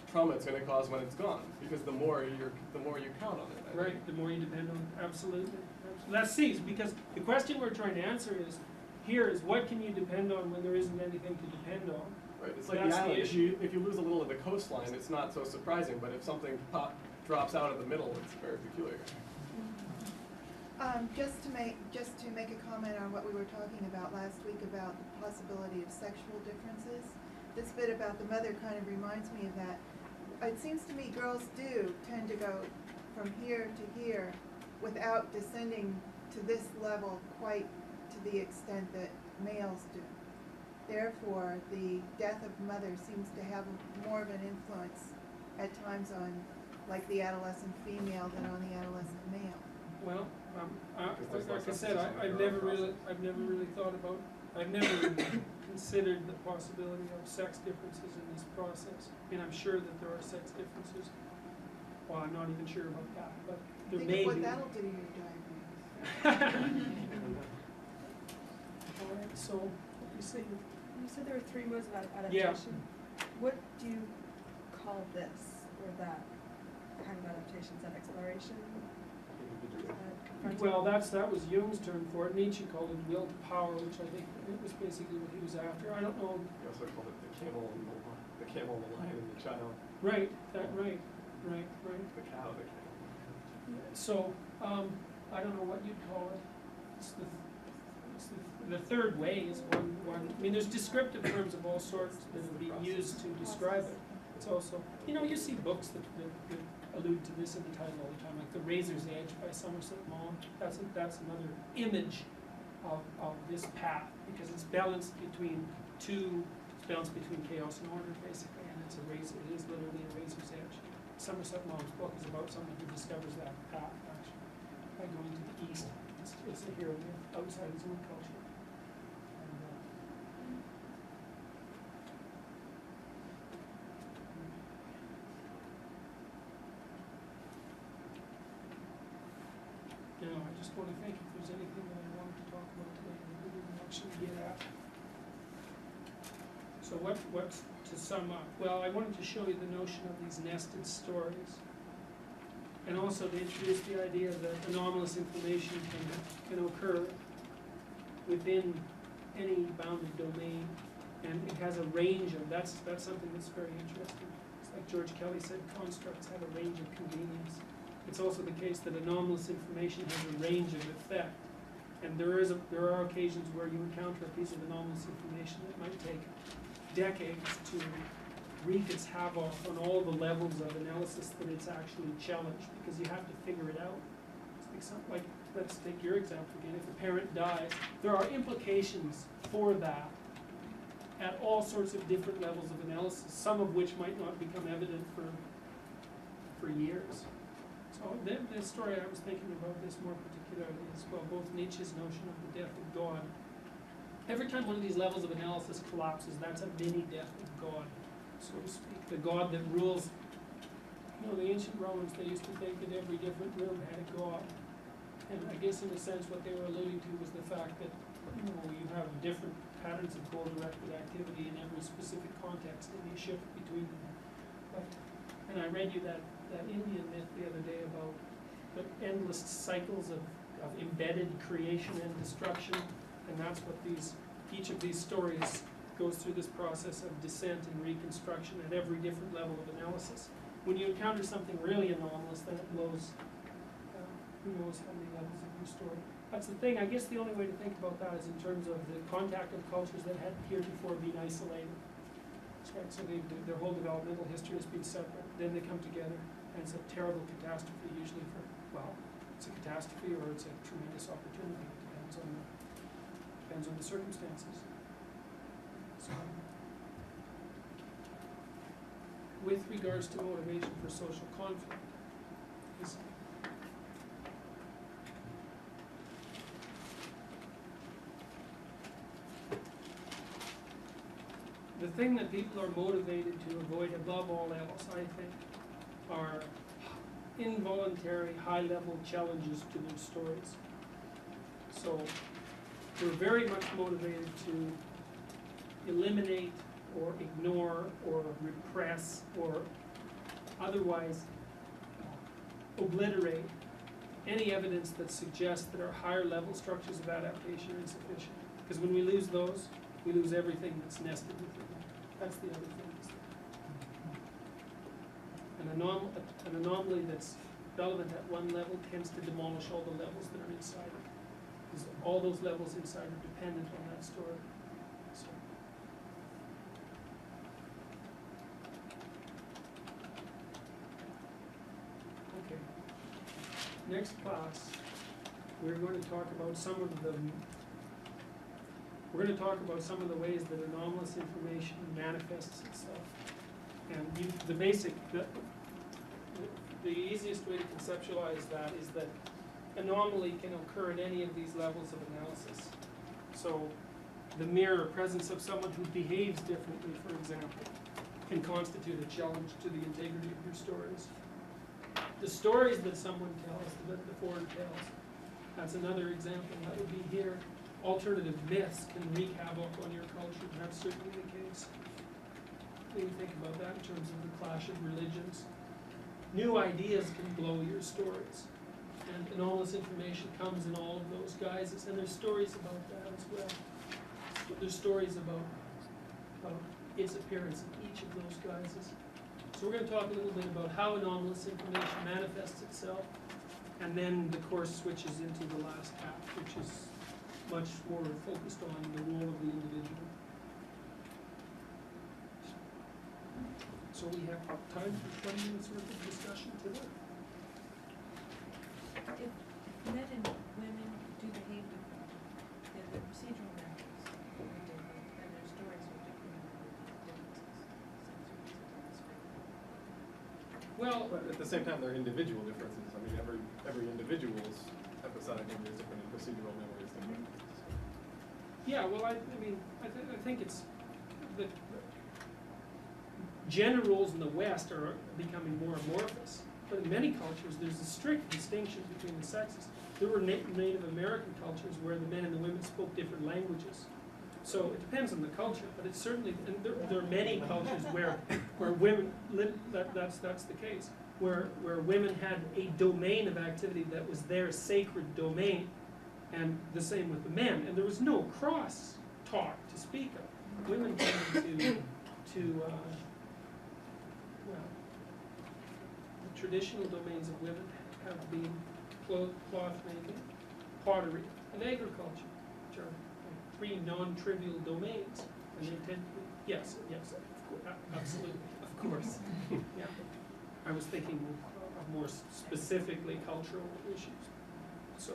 trauma it's going to cause when it's gone, because the more you count on it. I Right, think. the more you depend on it, absolutely. That's C, because the question we're trying to answer is, here is what can you depend on when there isn't anything to depend on? Right, it's like That's the the island. issue. If you lose a little of the coastline, it's not so surprising. But if something drops out of the middle, it's very peculiar. Just to make a comment on what we were talking about last week about the possibility of sexual differences. This bit about the mother kind of reminds me of that. It seems to me girls do tend to go from here to here without descending to this level quite to the extent that males do. Therefore, the death of mother seems to have more of an influence at times on, like, the adolescent female than on the adolescent male. Well, Because there's like I less said, emphasis on the I've never really thought about, I've never really considered the possibility of sex differences in this process. I mean, I'm sure that there are sex differences. Well, I'm not even sure about that, but there Think may of what be. that'll do to your diagrams. All right, so, what do you say? You said there were 3 modes of Yeah. adaptation. What do you call this or that kind of adaptation? Is that exploration? Is that confronting? Well, that was Jung's term for it. Nietzsche called it will to power, which I think it was basically what he was after. I don't know. He also called it the camel and the camel, the lion, and the child. Right, right. The cow, the camel. So, I don't know what you'd call it. It's the third way is one, I mean, there's descriptive terms of all sorts that are being used to describe it. It's also, you see books that allude to this in the title all the time, like The Razor's Edge by Somerset Maugham. That's another image of this path, because it's balanced between chaos and order, basically, and it is literally a razor's edge. Somerset Maugham's book is about someone who discovers that path, actually, by going to the east. It's a hero outside his own culture. Now, I just want to think if there's anything that I wanted to talk about today that we didn't actually get at. So what's to sum up? Well, I wanted to show you the notion of these nested stories. And also to introduce the idea that anomalous information can occur within any bounded domain. And it has a range of, that's something that's very interesting. It's like George Kelly said, constructs have a range of convenience. It's also the case that anomalous information has a range of effect. And there are occasions where you encounter a piece of anomalous information that might take decades to wreak its havoc on all the levels of analysis that it's actually challenged, because you have to figure it out. It's like, let's take your example again. If a parent dies, there are implications for that at all sorts of different levels of analysis, some of which might not become evident for years. So the story I was thinking about this more particularly is, well, both Nietzsche's notion of the death of God. Every time one of these levels of analysis collapses, that's a mini death of God, so to speak. The God that rules. The ancient Romans, they used to think that every different room had a God. And I guess in a sense what they were alluding to was the fact that you have different patterns of goal-directed activity in every specific context, and you shift between them. And I read you that that Indian myth the other day about the endless cycles of embedded creation and destruction, and that's what each of these stories goes through this process of descent and reconstruction at every different level of analysis. When you encounter something really anomalous, then it blows, who knows how many levels of your story. That's the thing, I guess the only way to think about that is in terms of the contact of cultures that had heretofore been isolated. Right, so their whole developmental history has been separate, then they come together, and it's a terrible catastrophe usually for, well, it's a catastrophe or it's a tremendous opportunity, it depends on the circumstances. So, with regards to motivation for social conflict, the thing that people are motivated to avoid above all else, I think, are involuntary high-level challenges to their stories. So we're very much motivated to eliminate or ignore or repress or otherwise obliterate any evidence that suggests that our higher level structures of adaptation are insufficient. Because when we lose those, we lose everything that's nested within them. That's the other thing. An anomaly that's relevant at one level tends to demolish all the levels that are inside it. Because all those levels inside are dependent on that story. So. Okay. Next class, we're going to talk about some of the ways that anomalous information manifests itself. And the easiest way to conceptualize that is that anomaly can occur at any of these levels of analysis. So the mere presence of someone who behaves differently, for example, can constitute a challenge to the integrity of your stories. The stories that someone tells, that the foreign tells, that's another example. That would be here. Alternative myths can wreak havoc on your culture, and that's certainly the case. When you think about that in terms of the clash of religions. New ideas can blow your stories. And anomalous information comes in all of those guises, and there's stories about that as well. But there's stories about its appearance in each of those guises. So we're going to talk a little bit about how anomalous information manifests itself, and then the course switches into the last half, which is much more focused on the role of the individual. So we have time for 20 minutes worth of discussion today. If men and women do behave differently, then the procedural matters are different, and their stories are different, Well, But at the same time, there are individual differences. I mean, every individual's episodic memory is different and procedural memory is different. yeah, well, I think it's the gender roles in the West are becoming more amorphous. But in many cultures, there's a strict distinction between the sexes. There were Native American cultures where the men and the women spoke different languages. So it depends on the culture, but it's certainly, and there are many cultures where women, that's the case, where women had a domain of activity that was their sacred domain, and the same with the men. And there was no cross talk to speak of. Women tended to the traditional domains of women have been cloth making, pottery, and agriculture, which are three non-trivial domains, and they tend to be, yes, of course, absolutely, of course, yeah. I was thinking of more specifically cultural issues. So,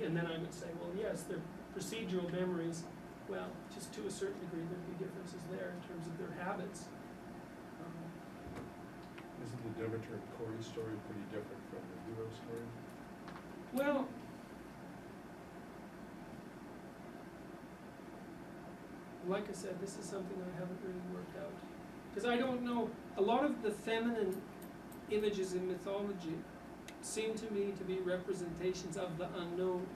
and then I would say, well, yes, they're procedural memories. Well, just to a certain degree, there'd be differences there in terms of their habits. Isn't the Demeter and Corey story pretty different from the hero story? Well, like I said, this is something I haven't really worked out. Because I don't know, a lot of the feminine images in mythology seem to me to be representations of the unknown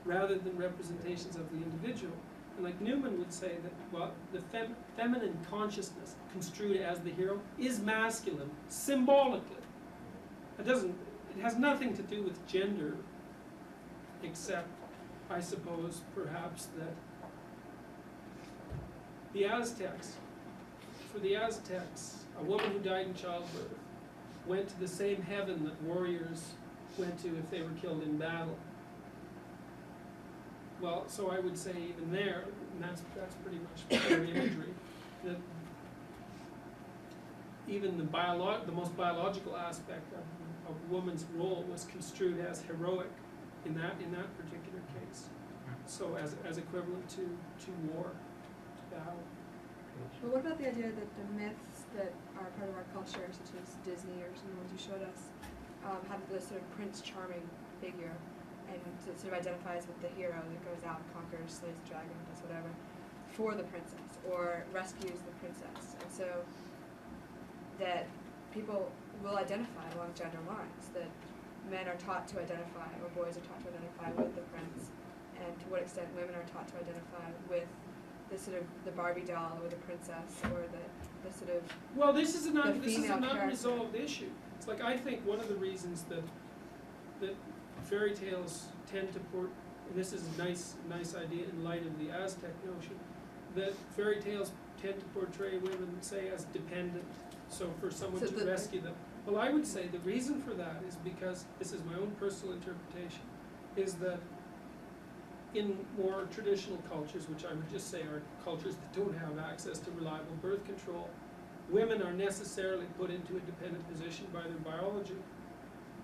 rather than representations of the individual. And like Newman would say that, well, the feminine consciousness construed as the hero is masculine symbolically. it has nothing to do with gender, except, I suppose, perhaps that the Aztecs, for the Aztecs, a woman who died in childbirth went to the same heaven that warriors went to if they were killed in battle. Well, so I would say even there, and that's pretty much pure imagery, that even the most biological aspect of woman's role was construed as heroic in that particular case. So as equivalent to war, to battle. Well, what about the idea that the myths that are part of our culture, such as Disney or some of the ones you showed us, have this sort of Prince Charming figure, and it sort of identifies with the hero that goes out and conquers, slays the dragon, does whatever, for the princess, or rescues the princess. And so that people will identify along gender lines, that men are taught to identify, or boys are taught to identify with the prince, and to what extent women are taught to identify with the sort of the Barbie doll or the princess or the sort of well, this is an female unresolved issue. It's like, I think one of the reasons that fairy tales tend to and this is a nice idea in light of the Aztec notion, that fairy tales tend to portray women, say, as dependent. So for someone to rescue them. Well, I would say the reason for that is because, this is my own personal interpretation, is that in more traditional cultures, which I would just say are cultures that don't have access to reliable birth control, women are necessarily put into a dependent position by their biology.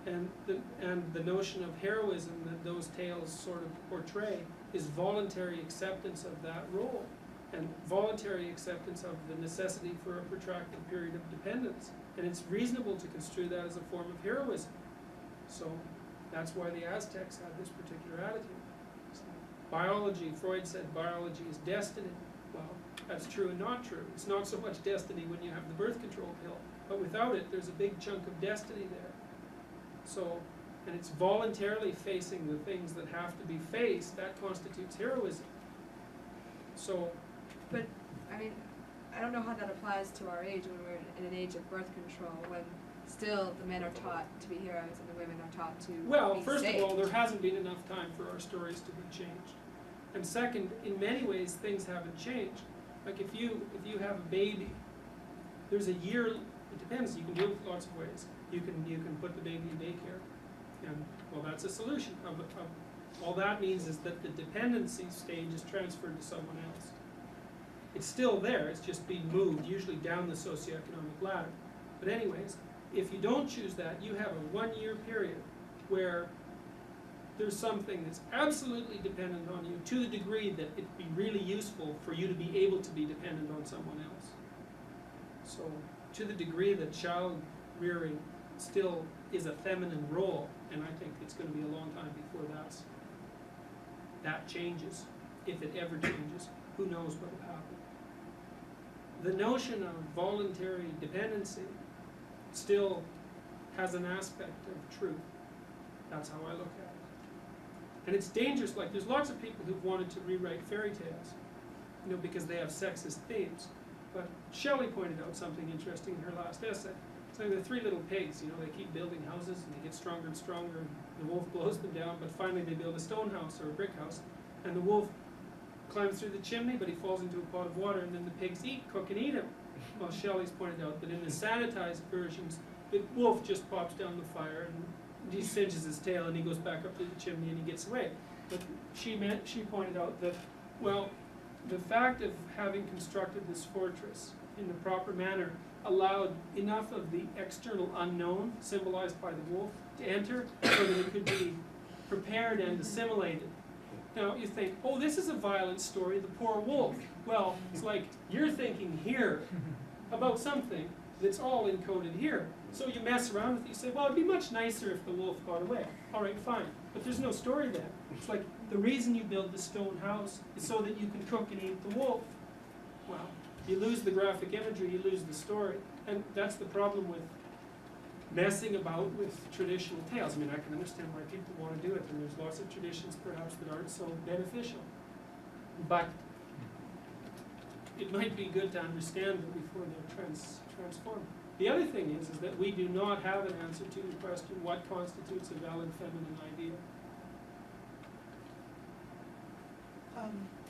And the notion of heroism that those tales sort of portray is voluntary acceptance of that role, and voluntary acceptance of the necessity for a protracted period of dependence. And it's reasonable to construe that as a form of heroism. So that's why the Aztecs had this particular attitude. So biology, Freud said biology is destiny. Well, that's true and not true. It's not so much destiny when you have the birth control pill, but without it, there's a big chunk of destiny there. So, and it's voluntarily facing the things that have to be faced, that constitutes heroism. So, but, I mean, I don't know how that applies to our age when we're in an age of birth control, when still the men are taught to be heroes and the women are taught to be first saved. of all, there hasn't been enough time for our stories to be changed. And second, in many ways, things haven't changed. Like if you have a baby, there's a year, it depends, you can do it lots of ways. You can put the baby in daycare, and well, that's a solution. All that means is that the dependency stage is transferred to someone else. It's still there, it's just being moved, usually down the socioeconomic ladder. But anyways, if you don't choose that, you have a 1 year period where there's something that's absolutely dependent on you to the degree that it'd be really useful for you to be able to be dependent on someone else. So to the degree that child rearing still is a feminine role, and I think it's going to be a long time before that changes, if it ever changes. Who knows what will happen. The notion of voluntary dependency still has an aspect of truth. That's how I look at it. And it's dangerous, like there's lots of people who've wanted to rewrite fairy tales, because they have sexist themes. But Shelley pointed out something interesting in her last essay. So the three little pigs, they keep building houses and they get stronger and stronger, and the wolf blows them down, but finally they build a stone house or a brick house, and the wolf climbs through the chimney, but he falls into a pot of water, and then the pigs cook and eat him. Well, Shelley's pointed out that in the sanitized versions, the wolf just pops down the fire and he cinches his tail and he goes back up to the chimney and he gets away. But she pointed out that, well, the fact of having constructed this fortress in the proper manner allowed enough of the external unknown, symbolized by the wolf, to enter so that it could be prepared and assimilated. Now you think, oh, this is a violent story, the poor wolf. Well, it's like you're thinking here about something that's all encoded here. So you mess around with it, you say, well, it'd be much nicer if the wolf got away. All right, fine. But there's no story there. It's like the reason you build the stone house is so that you can cook and eat the wolf. Well, you lose the graphic imagery, you lose the story. And that's the problem with messing about with traditional tales. I mean, I can understand why people want to do it, and there's lots of traditions perhaps that aren't so beneficial. But it might be good to understand them before they're transformed. The other thing is that we do not have an answer to the question, what constitutes a valid feminine idea?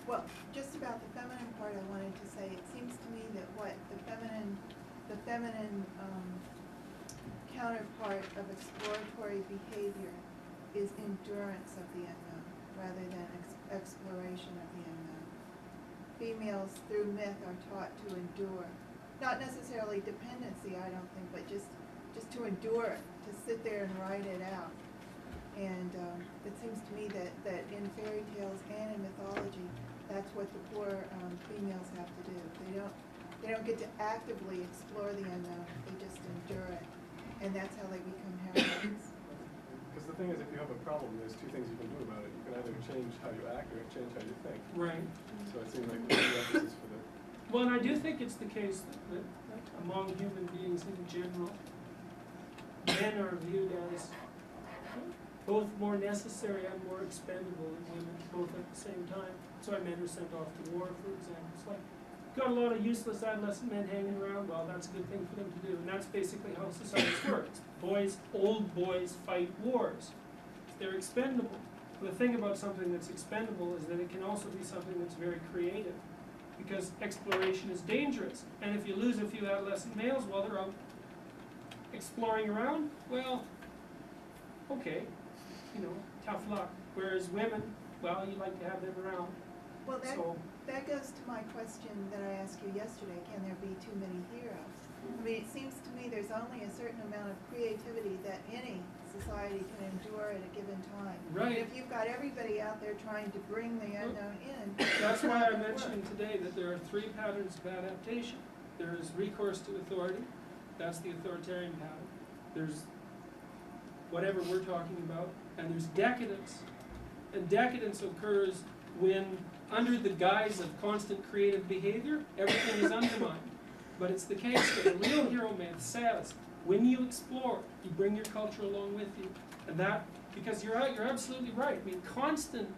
Well, just about the feminine part, I wanted to say, it seems to me that what the feminine counterpart of exploratory behavior is endurance of the unknown, rather than exploration of the unknown. Females, through myth, are taught to endure. Not necessarily dependency, I don't think, but just to endure it, to sit there and write it out. And it seems to me that in fairy tales and in mythology, that's what the poor females have to do. They don't get to actively explore the unknown, they just endure it. And that's how they become heroines. Because the thing is, if you have a problem, there's two things you can do about it. You can either change how you act or change how you think. Right. So it seems like the emphasis for the Well, and I do think it's the case that among human beings in general, men are viewed as both more necessary and more expendable than women, both at the same time. That's why men are sent off to war, for example. It's like, got a lot of useless adolescent men hanging around, well, that's a good thing for them to do. And that's basically how society works. Old boys fight wars. They're expendable. The thing about something that's expendable is that it can also be something that's very creative, because exploration is dangerous. And if you lose a few adolescent males while they're out exploring around, well, okay, tough luck. Whereas women, well, you like to have them around. Well, So, that goes to my question that I asked you yesterday, can there be too many heroes? I mean, it seems to me there's only a certain amount of creativity that any society can endure at a given time. Right. And if you've got everybody out there trying to bring the unknown in. that's why it's I'm not gonna mentioning work. today that there are three patterns of adaptation. There is recourse to authority, that's the authoritarian pattern. There's whatever we're talking about, and there's decadence. And decadence occurs when, under the guise of constant creative behavior, everything is undermined. But it's the case that the real hero myth says, when you explore, you bring your culture along with you. And that, because you're absolutely right. I mean, constant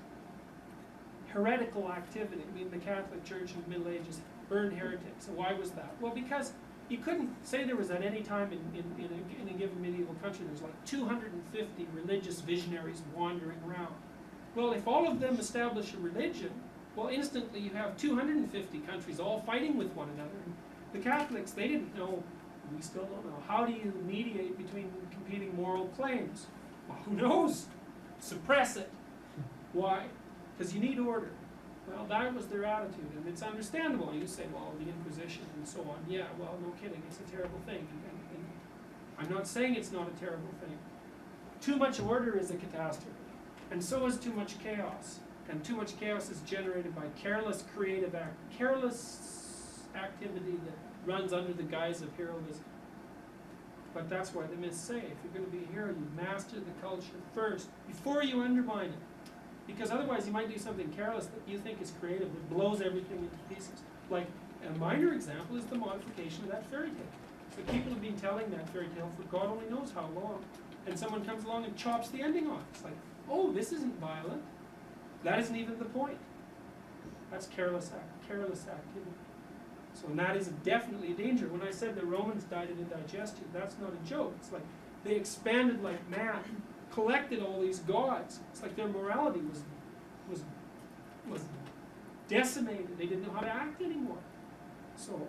heretical activity. I mean, the Catholic Church in the Middle Ages burned heretics. And why was that? Well, because you couldn't say there was at any time in a given medieval country, there's like 250 religious visionaries wandering around. Well, if all of them establish a religion, well, instantly you have 250 countries all fighting with one another. And the Catholics, they didn't know, we still don't know, how do you mediate between competing moral claims? Well, who knows? Suppress it. Why? Because you need order. Well, that was their attitude, and it's understandable. You say, well, the Inquisition and so on. Yeah, well, no kidding, it's a terrible thing. And I'm not saying it's not a terrible thing. Too much order is a catastrophe, and so is too much chaos. And too much chaos is generated by careless activity that runs under the guise of heroism. But that's why the myths say, if you're going to be a hero, you master the culture first, before you undermine it. Because otherwise you might do something careless that you think is creative that blows everything into pieces. Like, a minor example is the modification of that fairy tale. So people have been telling that fairy tale for God only knows how long. And someone comes along and chops the ending off. It's like, oh, this isn't violent. That isn't even the point. That's careless activity. So, and that is definitely a danger. When I said the Romans died of indigestion, that's not a joke. It's like they expanded like mad, collected all these gods. It's like their morality was decimated. They didn't know how to act anymore. So,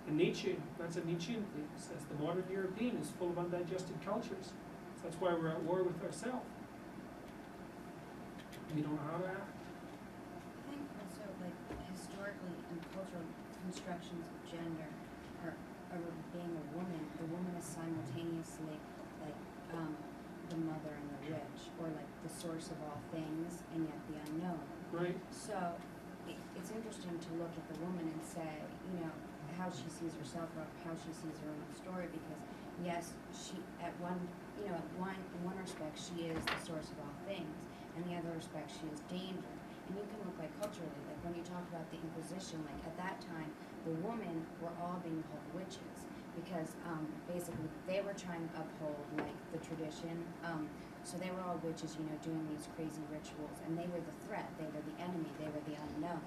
and Nietzsche, that's a Nietzschean thing, says the modern European is full of undigested cultures. So that's why we're at war with ourselves. We don't know how to act. I think also, like, historically in cultural constructions of gender, or being a woman, the woman is simultaneously like the mother and the witch, or like the source of all things, and yet the unknown. Right. So it's interesting to look at the woman and say, how she sees herself or how she sees her own story, because yes, she in one respect she is the source of all things, and the other respect she is danger. And you can look like culturally, like when you talk about the Inquisition, like at that time, the women were all being called witches, because basically they were trying to uphold like the tradition. So they were all witches, doing these crazy rituals, and they were the threat, they were the enemy, they were the unknown.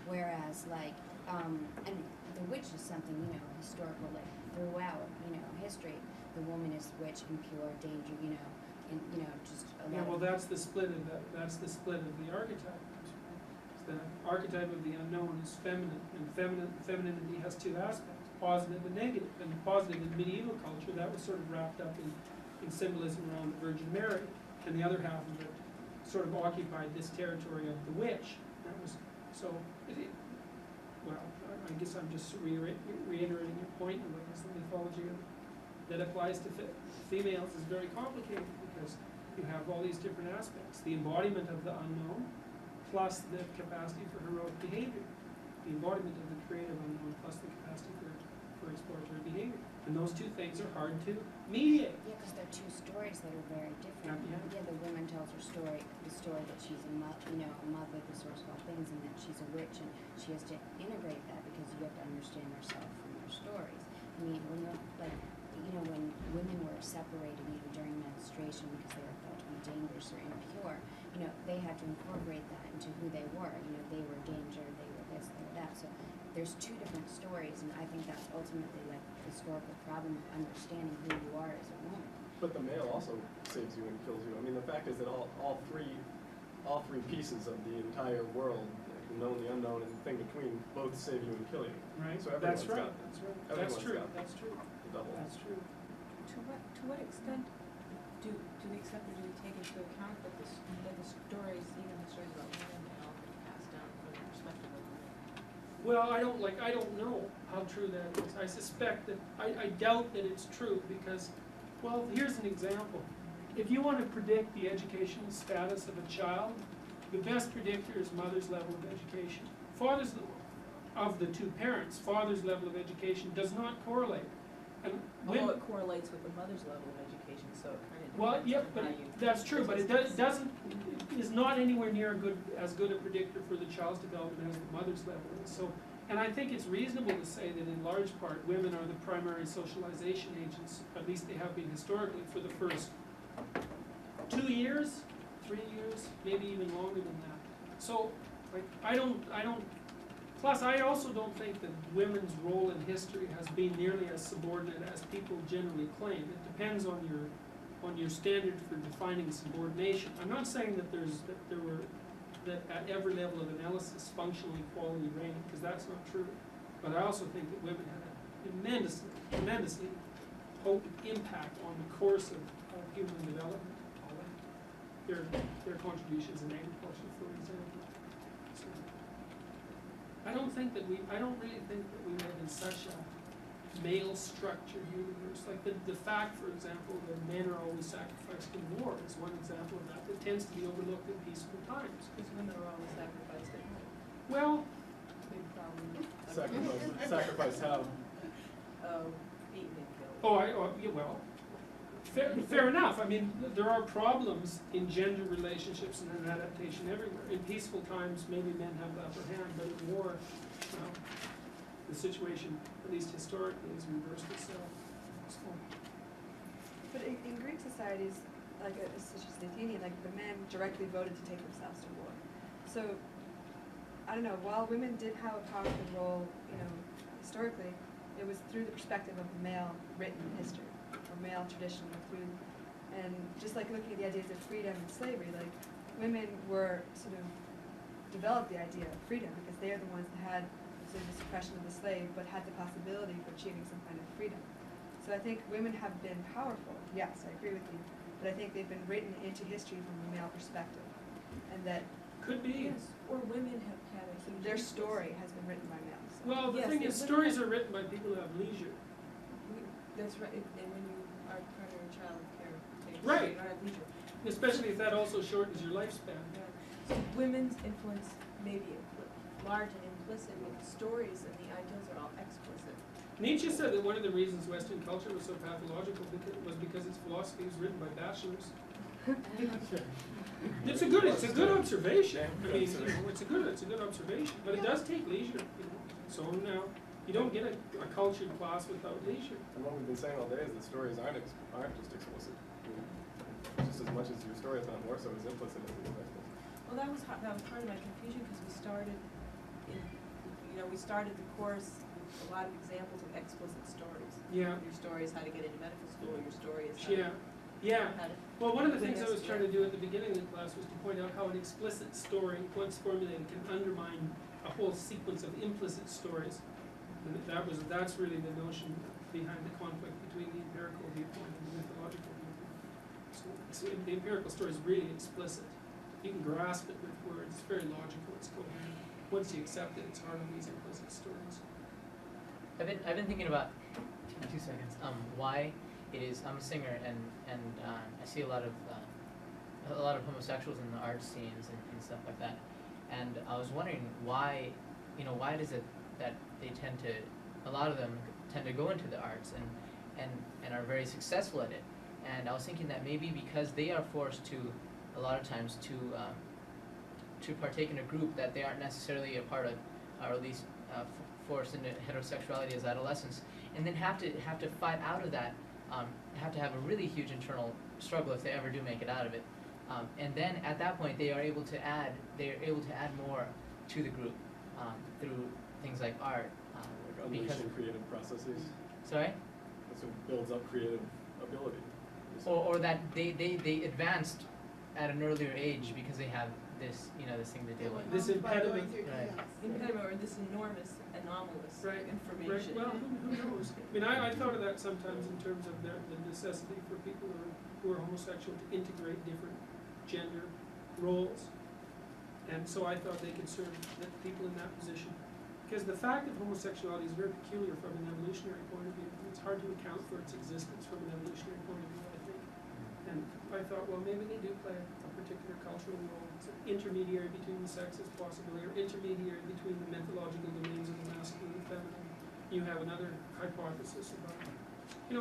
Whereas like, and the witch is something, historical, like throughout, history, the woman is witch and pure danger, and, just a lot Yeah, well, of. that's the split of the archetype. The archetype of the unknown is feminine, and femininity has two aspects, positive and negative. And positive in medieval culture, that was sort of wrapped up in symbolism around the Virgin Mary, and the other half of it sort of occupied this territory of the witch. That was, so, well, I guess I'm just reiterating your point, and the mythology that applies to females is very complicated, because you have all these different aspects. The embodiment of the unknown, plus the capacity for heroic behavior. The embodiment of the creative unknown, plus the capacity for exploratory behavior. And those two things are hard to mediate. Yeah, because they're two stories that are very different. Yeah. The woman tells her story, the story that she's a mother, the source of all things, and that she's a witch, and she has to integrate that because you have to understand herself from her stories. I mean, when you're when women were separated even during menstruation because they were thought to be dangerous or impure, they had to incorporate that into who they were. They were danger, they were this, they were that. So there's two different stories, and I think that's ultimately like the historical problem of understanding who you are as a woman. But the male also saves you and kills you. I mean, the fact is that all three pieces of the entire world, the known, the unknown, and the thing between, both save you and kill you. Right. So everyone's That's right. got, That's right. everyone's That's true. got That's true. the double. That's true. To what extent do the extent that we take into account that the stories, even the stories about women, they all get passed down from the perspective of women? Well, I don't know how true that is. I suspect that, I doubt that it's true, because, well, here's an example. If you want to predict the educational status of a child, the best predictor is mother's level of education. Father's, of the two parents, father's level of education does not correlate. And Although it correlates with the mother's level of education, so it kind of well, depends yeah, on but how you. that's true, but it is not anywhere near as good a predictor for the child's development as the mother's level is. So, and I think it's reasonable to say that in large part, women are the primary socialization agents, at least they have been historically, for the first 2 years, 3 years, maybe even longer than that. So, like, plus I also don't think that women's role in history has been nearly as subordinate as people generally claim. It depends on your standard for defining subordination. I'm not saying that that at every level of analysis functional equality reigned, because that's not true. But I also think that women had a tremendously potent impact on the course of human development. Their contributions in agriculture, for example. So, I don't really think that we live in such a male structured universe. Like the fact, for example, that men are always sacrificed in war is one example of that tends to be overlooked in peaceful times. Because women are always sacrificed at home. Well, Big problem. Sacrifice how? Eaten and killed. yeah, well, fair enough. I mean, there are problems in gender relationships and in adaptation everywhere. In peaceful times, maybe men have the upper hand, but in war, well, the situation, at least historically, has reversed itself. So, But in Greek societies, like such as the Athenian, like the men directly voted to take themselves to war. So, I don't know, while women did have a powerful role, historically, it was through the perspective of male written history, or male tradition, and just like looking at the ideas of freedom and slavery, like women were sort of developed the idea of freedom because they are the ones that had sort of the suppression of the slave, but had the possibility of achieving some kind of freedom. So I think women have been powerful, yes, I agree with you, but I think they've been written into history from a male perspective, and that could be. Yes, or women have had a huge. their influence. story has been written by males. So. Well, the Yes, thing it is, would stories have- are written by people who have leisure. That's right, and when you are part of child care, Right. you don't have leisure. Especially if that also shortens your lifespan. Yeah. So women's influence may be large and implicit, but the stories and the ideals are all explicit. Nietzsche said that one of the reasons Western culture was so pathological was because its philosophy was written by bachelors. It's a good observation. I mean, it's a good observation, but it does take leisure. So now you don't get a cultured class without leisure. And what we've been saying all day is that stories aren't just explicit. I mean, just as much as your story is not more so is implicit as it is explicit. Well, that was part of my confusion because we started the course with a lot of examples of explicit stories. Yeah. Your story is how to get into medical school, your story is Yeah, yeah. how to. Well, one of the things I Witness, was trying yeah. to do at the beginning of the class was to point out how an explicit story, once formulated, can undermine a whole sequence of implicit stories. And that's really the notion behind the conflict between the empirical viewpoint and the mythological viewpoint. So the empirical story is really explicit. You can grasp it with words, it's very logical, it's coherent. Once you accept it, it's hard on these implicit stories. I've been thinking about, in 2 seconds, why it is, I'm a singer and I see a lot of homosexuals in the art scenes and stuff like that. And I was wondering why does it that they tend to, a lot of them tend to go into the arts and are very successful at it. And I was thinking that maybe because they are forced to, a lot of times, to partake in a group that they aren't necessarily a part of, or at least forced into heterosexuality as adolescents, and then have to fight out of that, have to have a really huge internal struggle if they ever do make it out of it. And then at that point they're able to add more to the group through things like art. Unleashing creative processes. Sorry? That's what builds up creative ability. Or that they advanced at an earlier age because they have this thing to deal with. This impediment. Right. Impediment or this enormous anomalous Right, information. Right. Well, who knows? I mean, I thought of that sometimes in terms of the necessity for people who are homosexual to integrate different gender roles. And so I thought they could serve people in that position. Because the fact of homosexuality is very peculiar from an evolutionary point of view. It's hard to account for its existence from an evolutionary point of view, I think. And I thought, well, maybe they do play a particular cultural role. It's an intermediary between the sexes, possibly, or intermediary between the mythological domains of the masculine and feminine. You have another hypothesis about,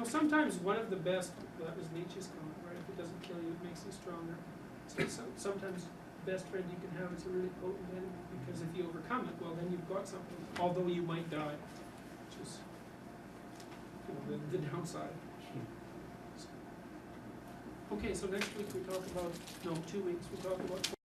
sometimes one of the best, that was Nietzsche's comment, right? If it doesn't kill you, it makes you stronger. So sometimes the best friend you can have is a really potent enemy, because if you overcome it, well, then you've got something, although you might die, which is the downside. Okay, so next week we talk about, 2 weeks, we talk about